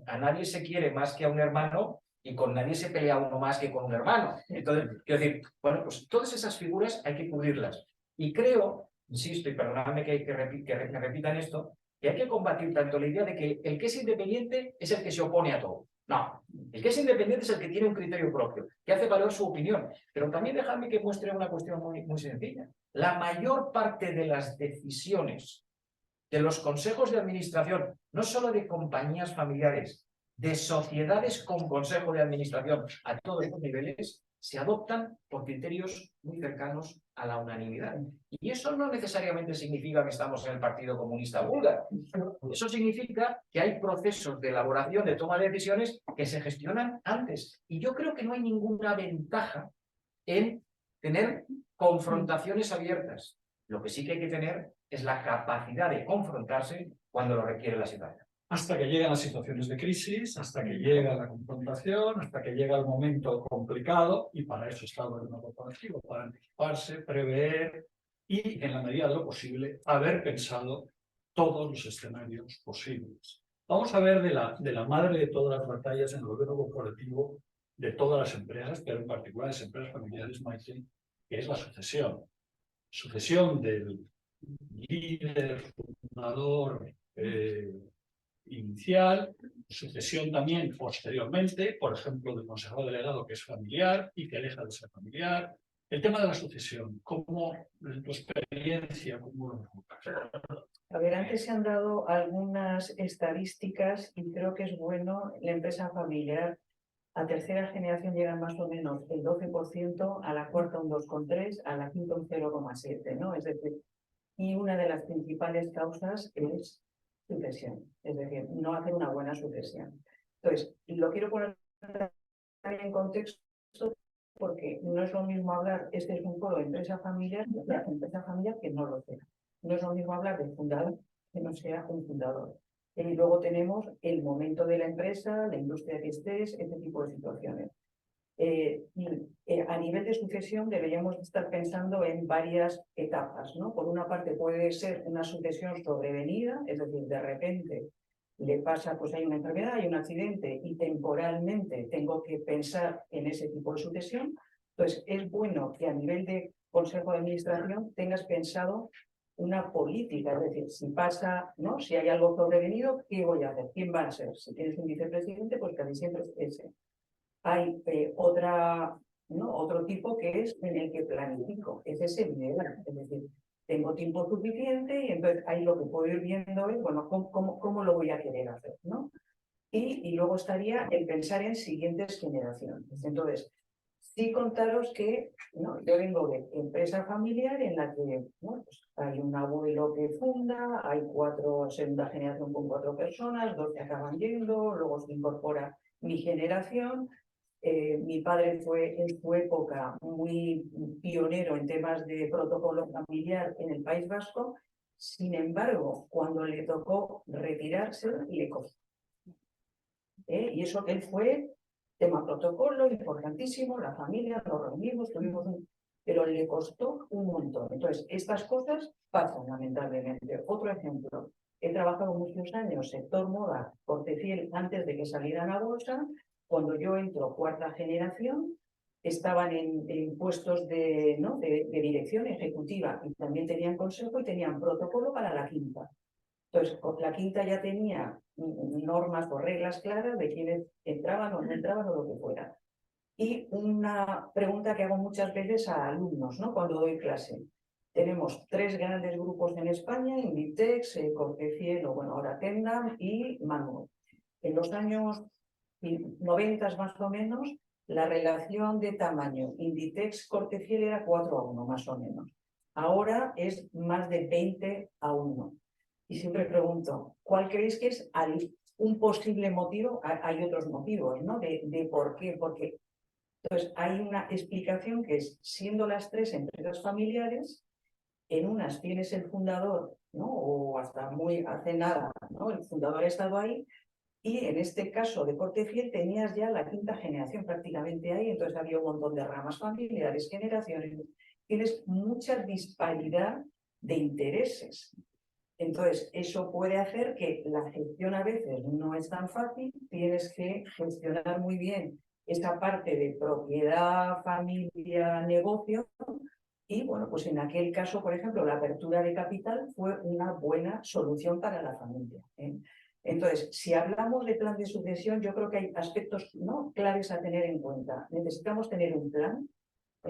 S4: a nadie se quiere más que a un hermano y con nadie se pelea uno más que con un hermano. Entonces, quiero decir, bueno, pues todas esas figuras hay que cubrirlas. Y creo, insisto, y perdonadme que me repitan esto, que hay que combatir tanto la idea de que el que es independiente es el que se opone a todo. No, el que es independiente es el que tiene un criterio propio, que hace valer su opinión. Pero también dejadme que muestre una cuestión muy sencilla. La mayor parte de las decisiones de los consejos de administración, no solo de compañías familiares, de sociedades con consejo de administración a todos los niveles, se adoptan por criterios muy cercanos a la unanimidad. Y eso no necesariamente significa que estamos en el Partido Comunista Búlgaro. Eso significa que hay procesos de elaboración, de toma de decisiones que se gestionan antes. Y yo creo que no hay ninguna ventaja en tener confrontaciones abiertas. Lo que sí que hay que tener es la capacidad de confrontarse cuando lo requiere la situación.
S1: Hasta que llegan las situaciones de crisis, hasta que llega la confrontación, hasta que llega el momento complicado, y para eso está el gobierno corporativo, para anticiparse, prever y, en la medida de lo posible, haber pensado todos los escenarios posibles. Vamos a ver de la madre de todas las batallas en el gobierno corporativo de todas las empresas, pero en particular las empresas familiares, Maite, que es la sucesión. Sucesión del líder, fundador, inicial, sucesión también posteriormente, por ejemplo, del consejero delegado que es familiar y que deja de ser familiar. El tema de la sucesión, ¿cómo en tu experiencia, cómo lo enfocas?
S3: A ver, antes se han dado algunas estadísticas y creo que es bueno, la empresa familiar a tercera generación llega más o menos el 12%, a la cuarta un 2,3%, a la quinta un 0,7%, ¿no? Es decir, y una de las principales causas es sucesión, es decir, no hacer una buena sucesión. Entonces, lo quiero poner en contexto porque no es lo mismo hablar, este es un foro de empresa familiar que no lo sea. No es lo mismo hablar de fundador que no sea un fundador. Y luego tenemos el momento de la empresa, la industria que estés, este tipo de situaciones. A nivel de sucesión deberíamos estar pensando en varias etapas, ¿no? Por una parte puede ser una sucesión sobrevenida, es decir, de repente le pasa, pues hay una enfermedad, hay un accidente y temporalmente tengo que pensar en ese tipo de sucesión. Entonces es bueno que a nivel de consejo de administración tengas pensado una política, es decir, si pasa, ¿no? Si hay algo sobrevenido, ¿qué voy a hacer? ¿Quién va a ser? Si tienes un vicepresidente, pues casi siempre es ese. Hay otro tipo que es en el que planifico, es ese nivel, es decir, tengo tiempo suficiente y entonces ahí lo que puedo ir viendo es, bueno, cómo lo voy a querer hacer, ¿no? Y luego estaría el pensar en siguientes generaciones. Entonces, sí contaros que, ¿no? Yo vengo de empresa familiar en la que, ¿no? Pues hay un abuelo que funda, hay segunda generación con 4 personas, 2 que acaban yendo, luego se incorpora mi generación. Mi padre fue en su época muy pionero en temas de protocolo familiar en el País Vasco. Sin embargo, cuando le tocó retirarse, le costó. Y eso que él fue tema protocolo, importantísimo, la familia, nos reunimos, pero le costó un montón. Entonces, estas cosas pasan lamentablemente. Otro ejemplo, he trabajado muchos años sector moda, Cortefiel, antes de que salieran a bolsa. Cuando yo entro cuarta generación, estaban en puestos de dirección ejecutiva y también tenían consejo y tenían protocolo para la quinta. Entonces, la quinta ya tenía normas o reglas claras de quiénes entraban o no entraban o lo que fuera. Y una pregunta que hago muchas veces a alumnos, ¿no? Cuando doy clase. Tenemos 3 grandes grupos en España, Inditex, Cortefiel, o bueno, ahora Tendam y Manuel. En los años 90 más o menos, la relación de tamaño Inditex-Cortefiel era 4:1 más o menos. Ahora es más de 20:1. Y siempre pregunto, ¿cuál creéis que es un posible motivo? Hay otros motivos, ¿no? De por qué. Porque entonces hay una explicación que es, siendo las 3 empresas familiares, en unas tienes el fundador ¿no? O hasta muy hace nada, ¿no? El fundador ha estado ahí. Y en este caso de Corte Fiel tenías ya la quinta generación prácticamente ahí, entonces había un montón de ramas familiares, generaciones, tienes mucha disparidad de intereses. Entonces, eso puede hacer que la gestión a veces no es tan fácil, tienes que gestionar muy bien esa parte de propiedad, familia, negocio. Y bueno, pues en aquel caso, por ejemplo, la apertura de capital fue una buena solución para la familia, ¿eh? Entonces, si hablamos de plan de sucesión, yo creo que hay aspectos, ¿no?, claves a tener en cuenta. Necesitamos tener un plan.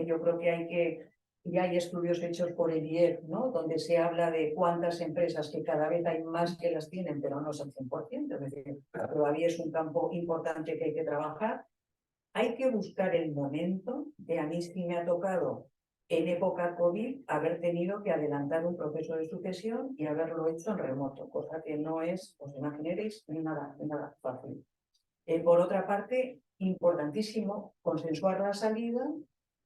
S3: Yo creo que ya hay estudios hechos por el IEF, ¿no?, donde se habla de cuántas empresas, que cada vez hay más que las tienen, pero no es al 100%. Es decir, todavía es un campo importante que hay que trabajar. Hay que buscar el momento, que a mí sí me ha tocado en época COVID haber tenido que adelantar un proceso de sucesión y haberlo hecho en remoto, cosa que no es, os imaginaréis, nada fácil. Por otra parte, importantísimo consensuar la salida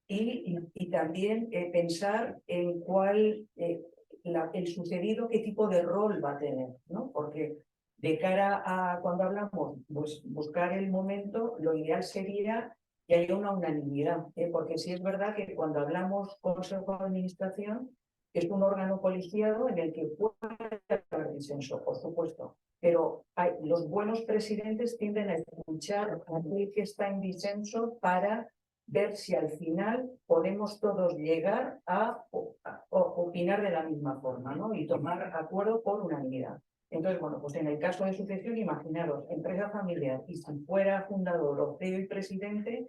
S3: y también pensar en cuál el sucedido, qué tipo de rol va a tener, ¿no? Porque de cara a cuando hablamos, pues buscar el momento, lo ideal sería que haya una unanimidad, porque sí es verdad que cuando hablamos Consejo de Administración es un órgano colegiado en el que puede haber disenso, por supuesto, pero los buenos presidentes tienden a escuchar a aquel que está en disenso para ver si al final podemos todos llegar a opinar de la misma forma, ¿no?, y tomar acuerdo por unanimidad. Entonces, bueno, pues en el caso de sucesión, imaginaros, empresa familiar, y si fuera fundador o CEO y presidente,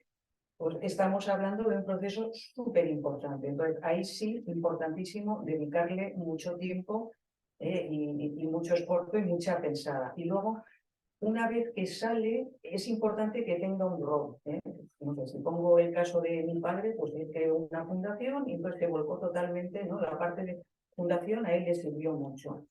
S3: pues estamos hablando de un proceso súper importante. Entonces, ahí sí, importantísimo dedicarle mucho tiempo y mucho esfuerzo y mucha pensada. Y luego, una vez que sale, es importante que tenga un rol, ¿eh? No sé, si pongo el caso de mi padre, pues él creó una fundación y entonces se volcó totalmente, ¿no?, la parte de fundación a él le sirvió mucho.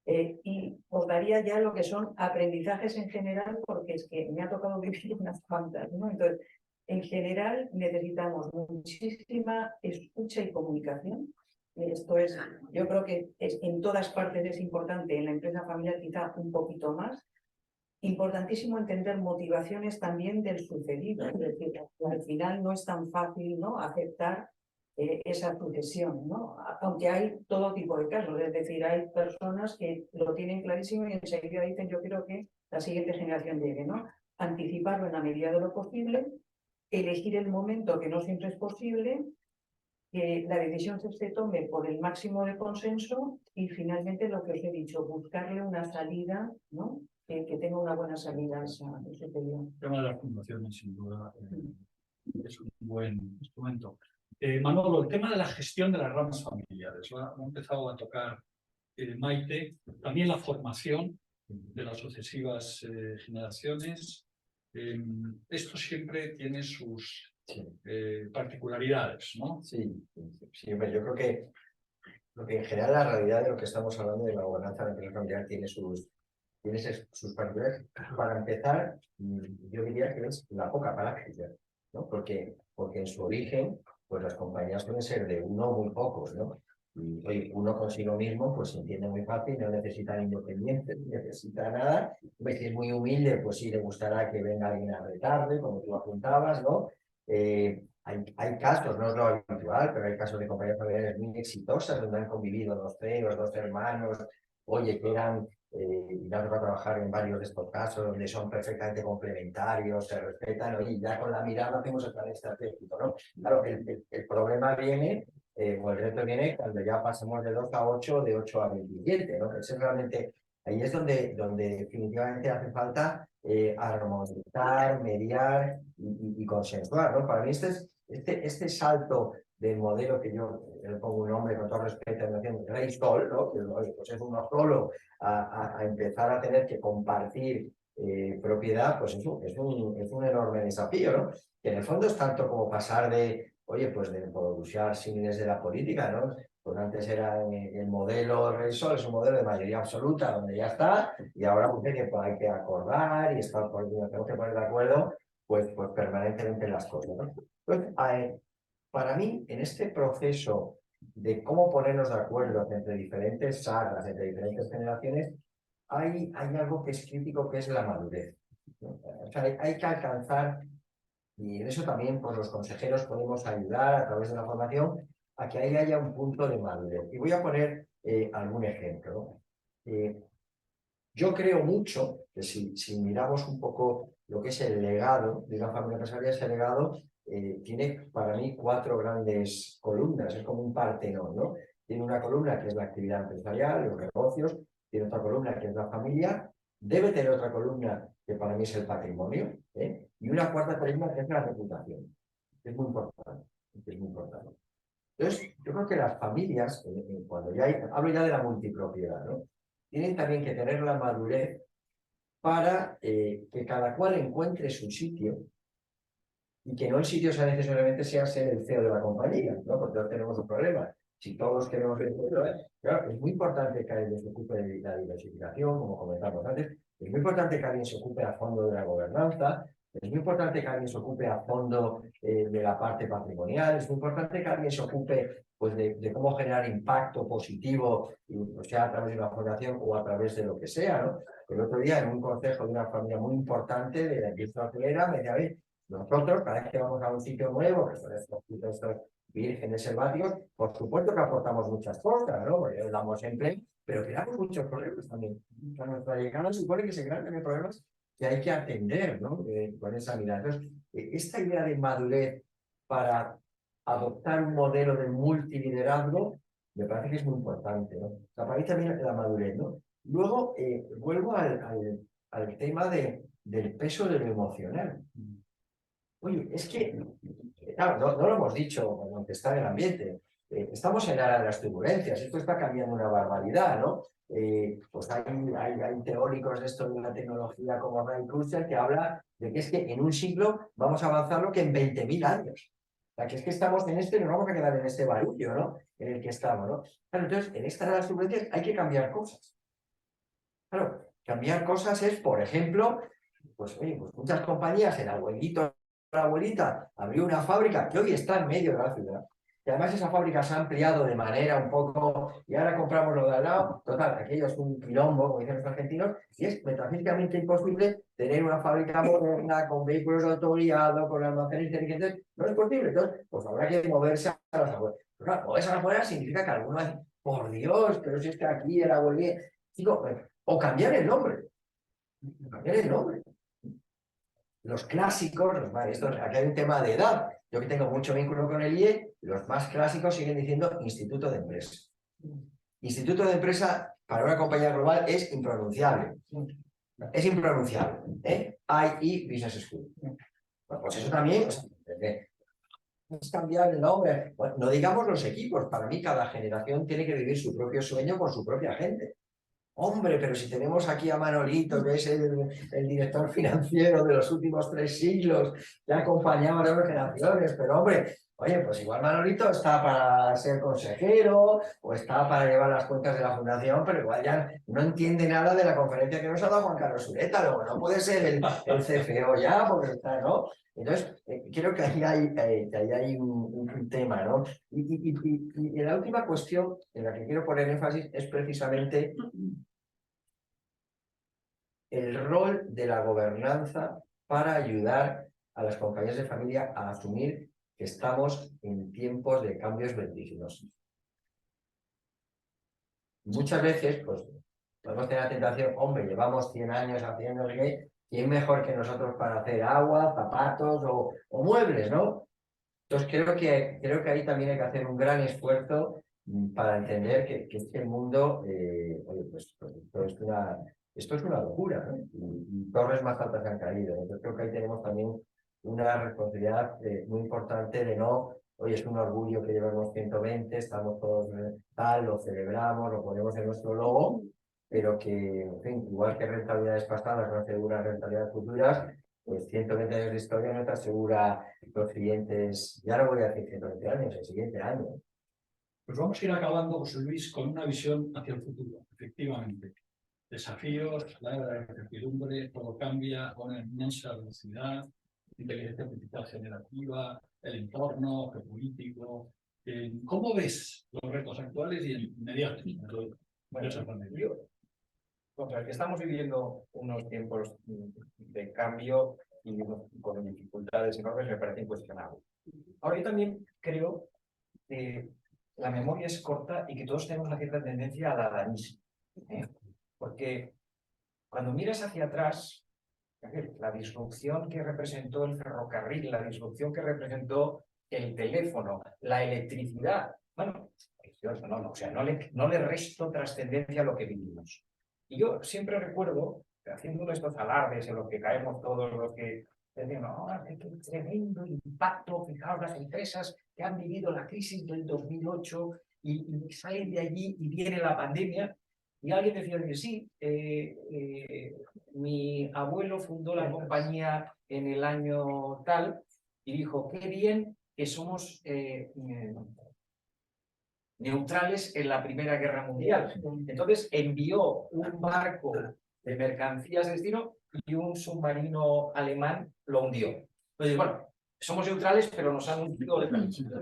S3: Y os daría ya lo que son aprendizajes en general, porque es que me ha tocado vivir unas cuantas, ¿no? Entonces, en general necesitamos muchísima escucha y comunicación. Esto es, yo creo que en todas partes es importante, en la empresa familiar quizá un poquito más. Importantísimo entender motivaciones también del sucedido, es decir, al final no es tan fácil, ¿no?, aceptar esa sucesión, ¿no?, aunque hay todo tipo de casos, es decir, hay personas que lo tienen clarísimo y enseguida dicen yo quiero que la siguiente generación llegue, ¿no? Anticiparlo en la medida de lo posible, elegir el momento, que no siempre es posible, que la decisión se tome por el máximo de consenso y finalmente lo que os he dicho, buscarle una salida, ¿no?, que tenga una buena salida a ese periodo.
S1: El tema de las fundaciones, sin duda, es un buen instrumento. Manolo, el tema de la gestión de las ramas familiares, lo ha empezado a tocar Maite, también la formación de las sucesivas generaciones. Esto siempre tiene sus particularidades, ¿no?
S2: Sí, hombre, yo creo que en general la realidad de lo que estamos hablando de la gobernanza de la empresa familiar tiene sus particularidades. Para empezar, yo diría que es la poca práctica, ¿no? Porque en su origen, pues las compañías suelen ser de uno muy pocos, ¿no? Y oye, uno consigo mismo, pues se entiende muy fácil, no necesita independiente, no necesita nada. Si es muy humilde, pues sí le gustará que venga alguien a retarle, como tú apuntabas, ¿no? Hay casos, no es lo habitual, pero hay casos de compañías familiares muy exitosas donde han convivido dos CEOs, dos hermanos, oye, que eran, y ya nos va a trabajar en varios de estos casos, donde son perfectamente complementarios, se respetan, oye, ya con la mirada hacemos el plan estratégico, ¿no? Claro, el problema viene, o el reto viene cuando ya pasamos de 2 a 8, de 8 a 27, ¿no? Eso es realmente, ahí es donde definitivamente hace falta armonizar, mediar y consensuar, ¿no? Para mí este salto del modelo que yo le pongo un nombre con todo respeto, Rey Sol, ¿no?, que pues es uno solo, a empezar a tener que compartir propiedad, pues es un enorme desafío, ¿no? Que en el fondo es tanto como pasar de, oye, pues por usar símiles de la política, ¿no? Pues antes era el modelo Rey Sol, es un modelo de mayoría absoluta, donde ya está, y ahora pues, hay que acordar y estar tenemos que poner de acuerdo pues permanentemente en las cosas, ¿no? Pues, para mí, en este proceso de cómo ponernos de acuerdo entre diferentes sagas, entre diferentes generaciones, hay algo que es crítico, que es la madurez, ¿no? O sea, hay que alcanzar, y en eso también pues, los consejeros podemos ayudar a través de la formación a que ahí haya un punto de madurez. Y voy a poner algún ejemplo. Yo creo mucho que si miramos un poco lo que es el legado de una familia empresarial, ese legado tiene para mí 4 grandes columnas, es como un Partenón, ¿no? Tiene una columna que es la actividad empresarial, los negocios, tiene otra columna que es la familia, debe tener otra columna que para mí es el patrimonio, y una cuarta columna que es la reputación. Es muy importante, es muy importante. Entonces, yo creo que las familias, cuando ya hay, hablo ya de la multipropiedad, ¿no? Tienen también que tener la madurez para que cada cual encuentre su sitio y que no el sitio sea necesariamente sea ser el CEO de la compañía, ¿no? Porque todos tenemos un problema. Si todos queremos ser claro, es muy importante que alguien se ocupe de la diversificación, como comentamos antes, es muy importante que alguien se ocupe a fondo de la gobernanza, es muy importante que alguien se ocupe a fondo de la parte patrimonial, es muy importante que alguien se ocupe pues, de cómo generar impacto positivo, o sea, a través de una fundación o a través de lo que sea, ¿no? El otro día, en un consejo de una familia muy importante de la industria hotelera, me decía, oye, nosotros, cada vez que vamos a un sitio nuevo, que son estos vírgenes selváticos, por supuesto que aportamos muchas cosas, ¿no? Porque damos empleo, pero creamos muchos problemas también. A nuestra llegada supone que se crean también problemas que hay que atender, ¿no? Con esa mirada. Entonces, esta idea de madurez para adoptar un modelo de multiliderazgo me parece que es muy importante, ¿no? O sea, para mí también la madurez, ¿no? Luego, vuelvo al tema del peso de lo emocional. Oye, es que, claro, no lo hemos dicho, aunque está en el ambiente. Estamos en la era de las turbulencias, esto está cambiando una barbaridad, ¿no? Pues hay teóricos de esto de la tecnología como Ray Kurzweil que habla de que es que en un siglo vamos a avanzar lo que en 20.000 años. O sea, que es que estamos en esto y nos vamos a quedar en este barullo, ¿no? En el que estamos, ¿no? Claro, entonces, en esta era de las turbulencias hay que cambiar cosas. Claro, cambiar cosas es, por ejemplo, pues, oye, pues muchas compañías, el abuelito, la abuelita, abrió una fábrica que hoy está en medio de la ciudad. Y además esa fábrica se ha ampliado de manera un poco, y ahora compramos lo de al lado. Total, aquello es un quilombo, como dicen los argentinos, y es metafísicamente imposible tener una fábrica moderna, con vehículos autorizados, con almacenes inteligentes. No es posible. Entonces, pues habrá que moverse a las afueras. Pero claro, moverse a las afueras significa que alguno dice, por Dios, pero si es que aquí el abuelito. Digo, o cambiar el nombre. Cambiar el nombre. Los clásicos, aquí hay un tema de edad. Yo que tengo mucho vínculo con el IE, los más clásicos siguen diciendo Instituto de Empresa. Instituto de Empresa para una compañía global es impronunciable. Es impronunciable. IE Business School. Bueno, pues eso también, es cambiar el nombre. Bueno, no digamos los equipos. Para mí, cada generación tiene que vivir su propio sueño con su propia gente. Hombre, pero si tenemos aquí a Manolito, que es el director financiero de los últimos 3 siglos, que ha acompañado a las generaciones, pero hombre, oye, pues igual Manolito está para ser consejero o está para llevar las cuentas de la fundación, pero igual ya no entiende nada de la conferencia que nos ha dado Juan Carlos Ureta, luego no puede ser el CFO ya, porque está, ¿no? Entonces, creo que ahí hay un tema, ¿no? Y la última cuestión en la que quiero poner énfasis es precisamente el rol de la gobernanza para ayudar a las compañías de familia a asumir que estamos en tiempos de cambios vertiginosos. Muchas veces, pues, podemos tener la tentación, hombre, llevamos 100 años haciendo que ¿quién mejor que nosotros para hacer agua, zapatos o muebles, ¿no? Entonces creo que ahí también hay que hacer un gran esfuerzo para entender que este mundo, oye, pues esto es una locura, ¿no? Y torres más altas han caído. Entonces creo que ahí tenemos también una responsabilidad muy importante de no, oye, es un orgullo que llevamos 120, estamos todos tal, lo celebramos, lo ponemos en nuestro logo, pero que, en fin, igual que rentabilidades pasadas no aseguran rentabilidades futuras, pues 120 años de historia no te asegura los siguientes, ya no voy a decir 120 años, el siguiente año.
S1: Pues vamos a ir acabando, José Luis, con una visión hacia el futuro, efectivamente. Desafíos, la era de la incertidumbre, todo cambia con una inmensa velocidad, inteligencia artificial generativa, el entorno geopolítico, ¿Cómo ves los retos actuales y inmediatos?
S4: Bueno, estamos viviendo unos tiempos de cambio y con dificultades enormes, me parece incuestionable. Ahora, yo también creo que la memoria es corta y que todos tenemos una cierta tendencia al adanismo, ¿eh? Porque cuando miras hacia atrás, la disrupción que representó el ferrocarril, la disrupción que representó el teléfono, la electricidad, bueno, o sea, no le resto trascendencia a lo que vivimos. Y yo siempre recuerdo, haciendo estos alardes en los que caemos todos los que decimos, no, qué tremendo impacto, fijaos las empresas que han vivido la crisis del 2008 y salen de allí y viene la pandemia. Y alguien decía que sí, mi abuelo fundó la compañía en el año tal y dijo, qué bien que somos neutrales en la Primera Guerra Mundial. Entonces envió un barco de mercancías de destino y un submarino alemán lo hundió. Entonces, bueno, somos neutrales, pero nos han hundido.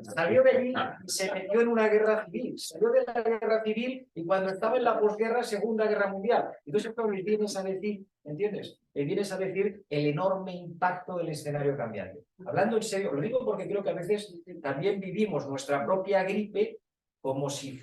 S4: Salió de allí y se metió en una guerra civil. Salió de la guerra civil y cuando estaba en la posguerra, Segunda Guerra Mundial. Entonces, claro, le vienes a decir, ¿entiendes? Le vienes a decir el enorme impacto del escenario cambiante. Hablando en serio, lo digo porque creo que a veces también vivimos nuestra propia gripe como si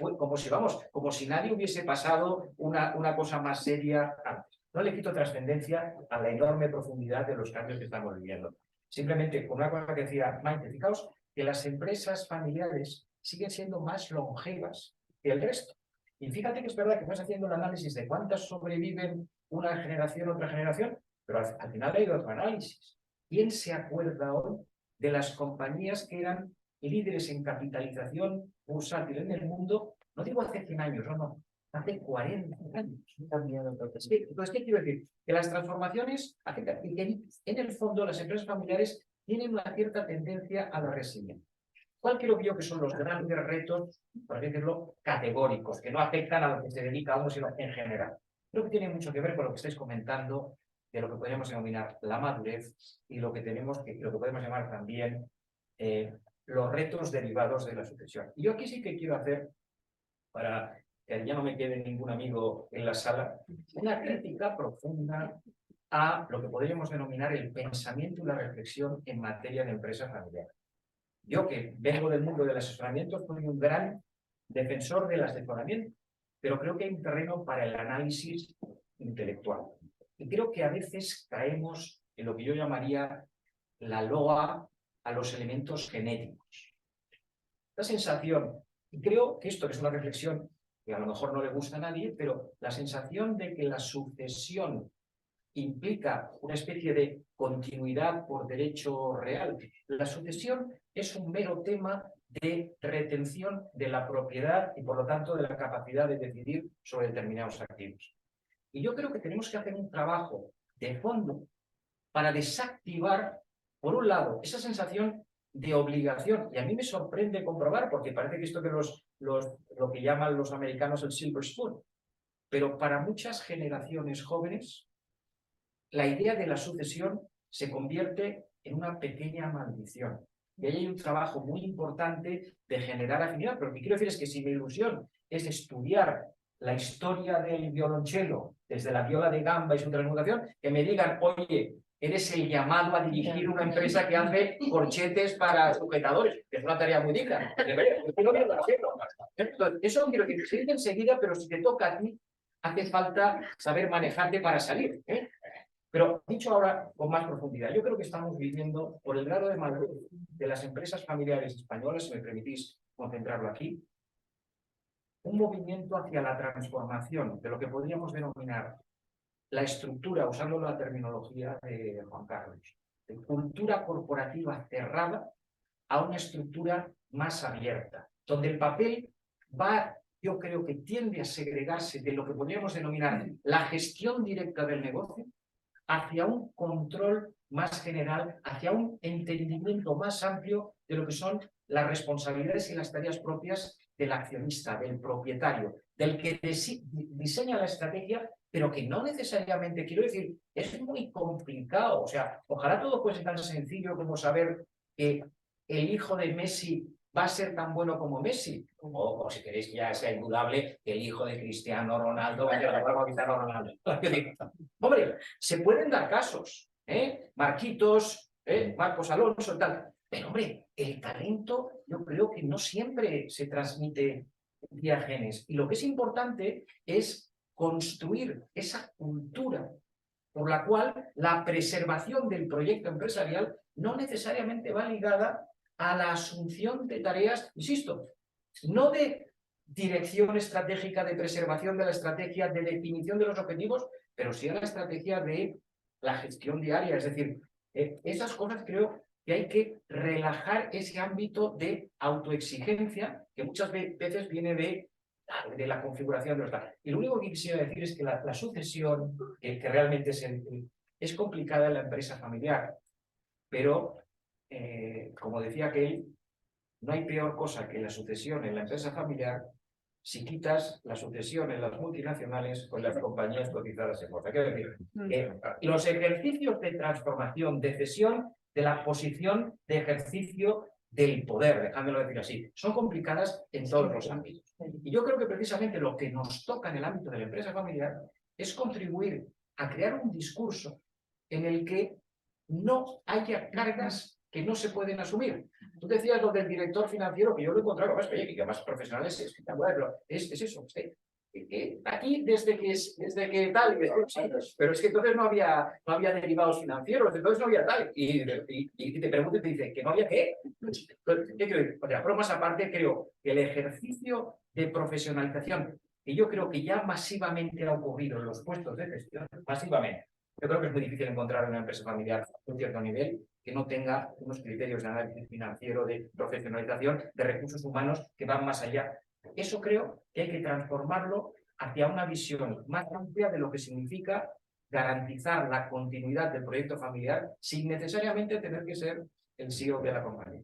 S4: nadie hubiese pasado una cosa más seria antes. No le quito trascendencia a la enorme profundidad de los cambios que estamos viviendo. Simplemente, con una cosa que decía Maite, fijaos que las empresas familiares siguen siendo más longevas que el resto. Y fíjate que es verdad que estás haciendo el análisis de cuántas sobreviven una generación, otra generación, pero al final hay otro análisis. ¿Quién se acuerda hoy de las compañías que eran líderes en capitalización bursátil en el mundo? No digo hace 100 años, no, hace 40 años. Entonces, ¿qué quiero decir? Que las transformaciones afectan y que en el fondo las empresas familiares tienen una cierta tendencia a la resiliencia. ¿Cuál creo yo que son los grandes retos, por así decirlo, categóricos, que no afectan a lo que se dedica a uno, sino en general? Creo que tiene mucho que ver con lo que estáis comentando de lo que podríamos denominar la madurez y lo que podemos llamar también los retos derivados de la sucesión. Y yo aquí sí que quiero hacer, para que ya no me quede ningún amigo en la sala, una crítica profunda a lo que podríamos denominar el pensamiento y la reflexión en materia de empresas familiares. Yo, que vengo del mundo del asesoramiento, soy un gran defensor del asesoramiento, pero creo que hay un terreno para el análisis intelectual. Y creo que a veces caemos en lo que yo llamaría la loa a los elementos genéticos. La sensación, y creo que esto es una reflexión que a lo mejor no le gusta a nadie, pero la sensación de que la sucesión implica una especie de continuidad por derecho real. La sucesión es un mero tema de retención de la propiedad y por lo tanto de la capacidad de decidir sobre determinados activos. Y yo creo que tenemos que hacer un trabajo de fondo para desactivar, por un lado, esa sensación de obligación. Y a mí me sorprende comprobar, porque parece que esto que lo que llaman los americanos el silver spoon, pero para muchas generaciones jóvenes, la idea de la sucesión se convierte en una pequeña maldición. Y ahí hay un trabajo muy importante de generar afinidad. Pero lo que quiero decir es que si mi ilusión es estudiar la historia del violonchelo desde la viola de gamba y su transmutación, que me digan, oye, eres el llamado a dirigir una empresa que hace corchetes para sujetadores, que es una tarea muy digna. Eso quiero decir, se dice enseguida, pero si te toca a ti, hace falta saber manejarte para salir, ¿eh? Pero dicho ahora con más profundidad, yo creo que estamos viviendo, por el grado de madurez de las empresas familiares españolas, si me permitís concentrarlo aquí, un movimiento hacia la transformación de lo que podríamos denominar la estructura, usando la terminología de Juan Carlos, de cultura corporativa cerrada a una estructura más abierta, donde el papel va, yo creo que tiende a segregarse de lo que podríamos denominar la gestión directa del negocio hacia un control más general, hacia un entendimiento más amplio de lo que son las responsabilidades y las tareas propias del accionista, del propietario, del que diseña la estrategia, pero que no necesariamente, quiero decir, es muy complicado. O sea, ojalá todo fuese tan sencillo como saber que el hijo de Messi va a ser tan bueno como Messi, o si queréis que ya sea indudable que el hijo de Cristiano Ronaldo va a ser como Cristiano Ronaldo. Hombre, se pueden dar casos, Marquitos, Marcos Alonso, tal. Pero hombre, el talento yo creo que no siempre se transmite vía genes. Y lo que es importante es construir esa cultura por la cual la preservación del proyecto empresarial no necesariamente va ligada a la asunción de tareas, insisto, no de dirección estratégica, de preservación de la estrategia, de definición de los objetivos, pero sí a la estrategia de la gestión diaria. Es decir, esas cosas creo que hay que relajar ese ámbito de autoexigencia que muchas veces viene de la configuración de los datos. Y lo único que quisiera decir es que la sucesión, que realmente es complicada en la empresa familiar, pero, como decía aquel, no hay peor cosa que la sucesión en la empresa familiar si quitas la sucesión en las multinacionales con las compañías cotizadas en bolsa. Quiero decir, los ejercicios de transformación, de cesión de la posición de ejercicio del poder, dejándolo decir así, son complicadas en todos los ámbitos. Y yo creo que precisamente lo que nos toca en el ámbito de la empresa familiar es contribuir a crear un discurso en el que no haya cargas que no se pueden asumir. Tú decías lo del director financiero, que yo lo he encontrado, que además profesionales es espectacular, es eso. Aquí desde que tal, pero es que entonces no había derivados financieros, entonces no había tal, y te pregunto y te dice que no había qué. ¿Qué quiero decir? O sea, bromas aparte, creo que el ejercicio de profesionalización, que yo creo que ya masivamente ha ocurrido en los puestos de gestión, masivamente, yo creo que es muy difícil encontrar una empresa familiar de un cierto nivel que no tenga unos criterios de análisis financiero, de profesionalización, de recursos humanos que van más allá. Eso creo que hay que transformarlo hacia una visión más amplia de lo que significa garantizar la continuidad del proyecto familiar sin necesariamente tener que ser el CEO de la compañía.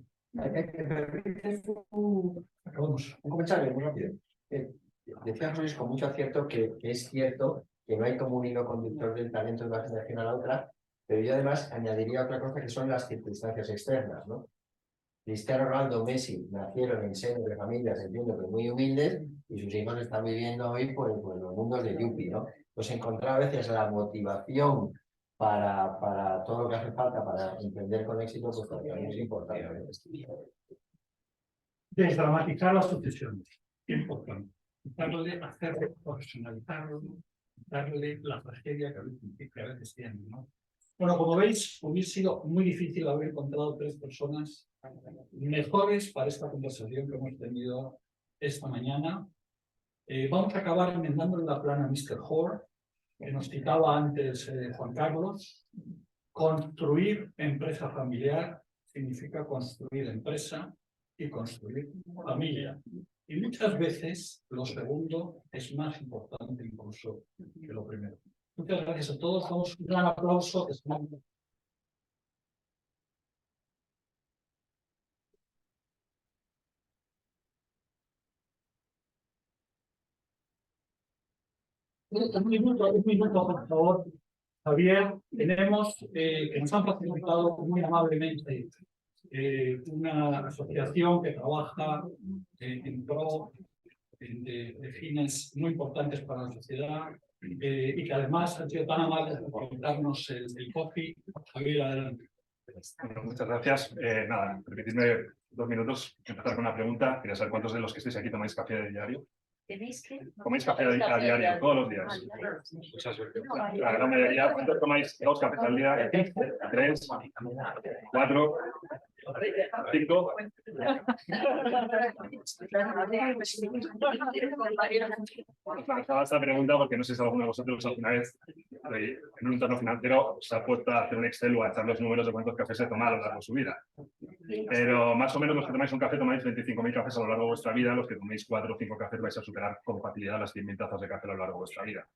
S2: Un comentario muy rápido. Decía Luis con mucho acierto que es cierto que no hay como un hilo conductor del talento de una generación a la otra, pero yo además añadiría otra cosa que son las circunstancias externas, ¿no? Cristiano Ronaldo, Messi nacieron en seno de familias, entiendo que muy humildes, y sus hijos están viviendo hoy por los mundos de Yuppie, ¿no? Pues encontrar a veces la motivación para todo lo que hace falta para emprender con éxito, pues también es importante.
S1: Desdramatizar las sucesiones, importante. Hacerlo, profesionalizarlo, darle la tragedia que a veces tienen, ¿no? Bueno, como veis, hubiera sido muy difícil haber encontrado tres personas mejores para esta conversación que hemos tenido esta mañana. Vamos a acabar enmendándole la plana a Mr. Hoare, que nos citaba antes Juan Carlos. Construir empresa familiar significa construir empresa y construir familia. Y muchas veces lo segundo es más importante incluso que lo primero. Muchas gracias a todos. Damos un gran aplauso. Un minuto, por favor. Javier, tenemos que nos han facilitado muy amablemente una asociación que trabaja en pro de fines muy importantes para la sociedad y que además han sido tan amables de darnos el coffee. Javier, adelante.
S5: Bueno, muchas gracias. Nada, permitidme 2 minutos empezar con una pregunta. Quería saber cuántos de los que estáis aquí tomáis café de diario. ¿Coméis café a diario, todos los días? Muchas veces. La gran mayoría, ¿cuántos tomáis 2 cafés al día? 3, 4, 5. Lanzaba esta pregunta porque no sé si alguno de vosotros alguna vez en un entorno financiero se ha puesto a hacer un Excel o a echar los números de cuántos cafés se toma a lo largo de su vida. Pero más o menos los que tomáis un café tomáis 25.000 cafés a lo largo de vuestra vida, los que toméis 4 o 5 cafés vais a superar con facilidad las 100.000 tazas de café a lo largo de vuestra vida.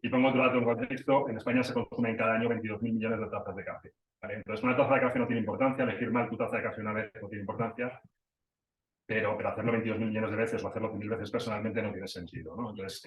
S5: Y pongo otro dato en contexto, en España se consumen cada año 22.000 millones de tazas de café. ¿Vale? Entonces una taza de café no tiene importancia, elegir mal tu taza de café una vez no tiene importancia, pero hacerlo 22.000 millones de veces o hacerlo 100.000 veces personalmente no tiene sentido, ¿no? Entonces,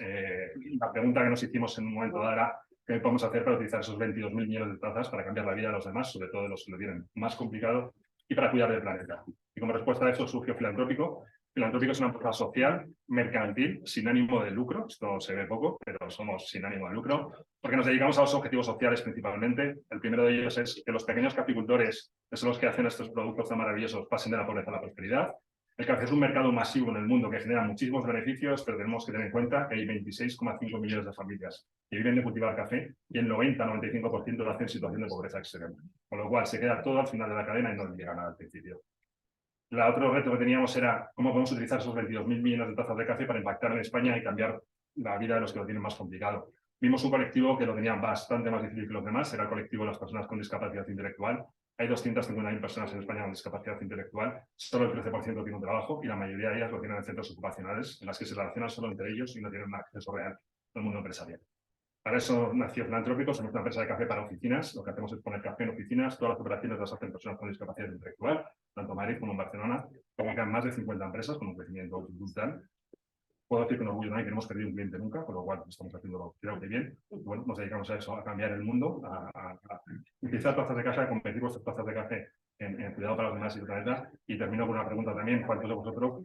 S5: la pregunta que nos hicimos en un momento dado era ¿qué podemos hacer para utilizar esos 22.000 millones de tazas para cambiar la vida de los demás, sobre todo de los que lo tienen más complicado, y para cuidar del planeta? Y Y como respuesta a eso surgió Filantrópico. Filantrópico es una empresa social, mercantil, sin ánimo de lucro. Esto se ve poco, pero somos sin ánimo de lucro, porque nos dedicamos a los objetivos sociales principalmente. El primero de ellos es que los pequeños caficultores, que son los que hacen estos productos tan maravillosos, pasen de la pobreza a la prosperidad. El café es un mercado masivo en el mundo que genera muchísimos beneficios, pero tenemos que tener en cuenta que hay 26,5 millones de familias que viven de cultivar café y el 90-95% lo hacen en situación de pobreza extrema. Con lo cual se queda todo al final de la cadena y no llega nada al principio. El otro reto que teníamos era cómo podemos utilizar esos 22.000 millones de tazas de café para impactar en España y cambiar la vida de los que lo tienen más complicado. Vimos un colectivo que lo tenía bastante más difícil que los demás, era el colectivo de las personas con discapacidad intelectual. Hay 250.000 personas en España con discapacidad intelectual, solo el 13% tiene un trabajo y la mayoría de ellas lo tienen en centros ocupacionales, en las que se relacionan solo entre ellos y no tienen un acceso real al mundo empresarial. Para eso nació Filantrópico, somos una empresa de café para oficinas. Lo que hacemos es poner café en oficinas. Todas las operaciones las hacen personas con discapacidad intelectual, tanto en Madrid como en Barcelona. Trabajan más de 50 empresas con un crecimiento brutal. Puedo decir con orgullo que no hemos perdido un cliente nunca, con lo cual estamos haciendo, creo que bien. Bueno, nos dedicamos a eso, a cambiar el mundo, a utilizar tazas de café, a convertir vuestras tazas de café en cuidado para los demás y el planeta. Y termino con una pregunta también: ¿cuántos de vosotros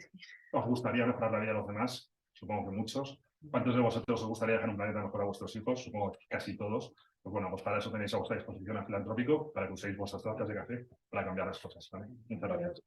S5: os gustaría mejorar la vida de los demás? Supongo que muchos. ¿Cuántos de vosotros os gustaría dejar un planeta mejor a vuestros hijos? Supongo que casi todos. Pues bueno, pues para eso tenéis a vuestra disposición a Filantrópico, para que uséis vuestras tazas de café para cambiar las cosas, ¿vale? Muchas gracias.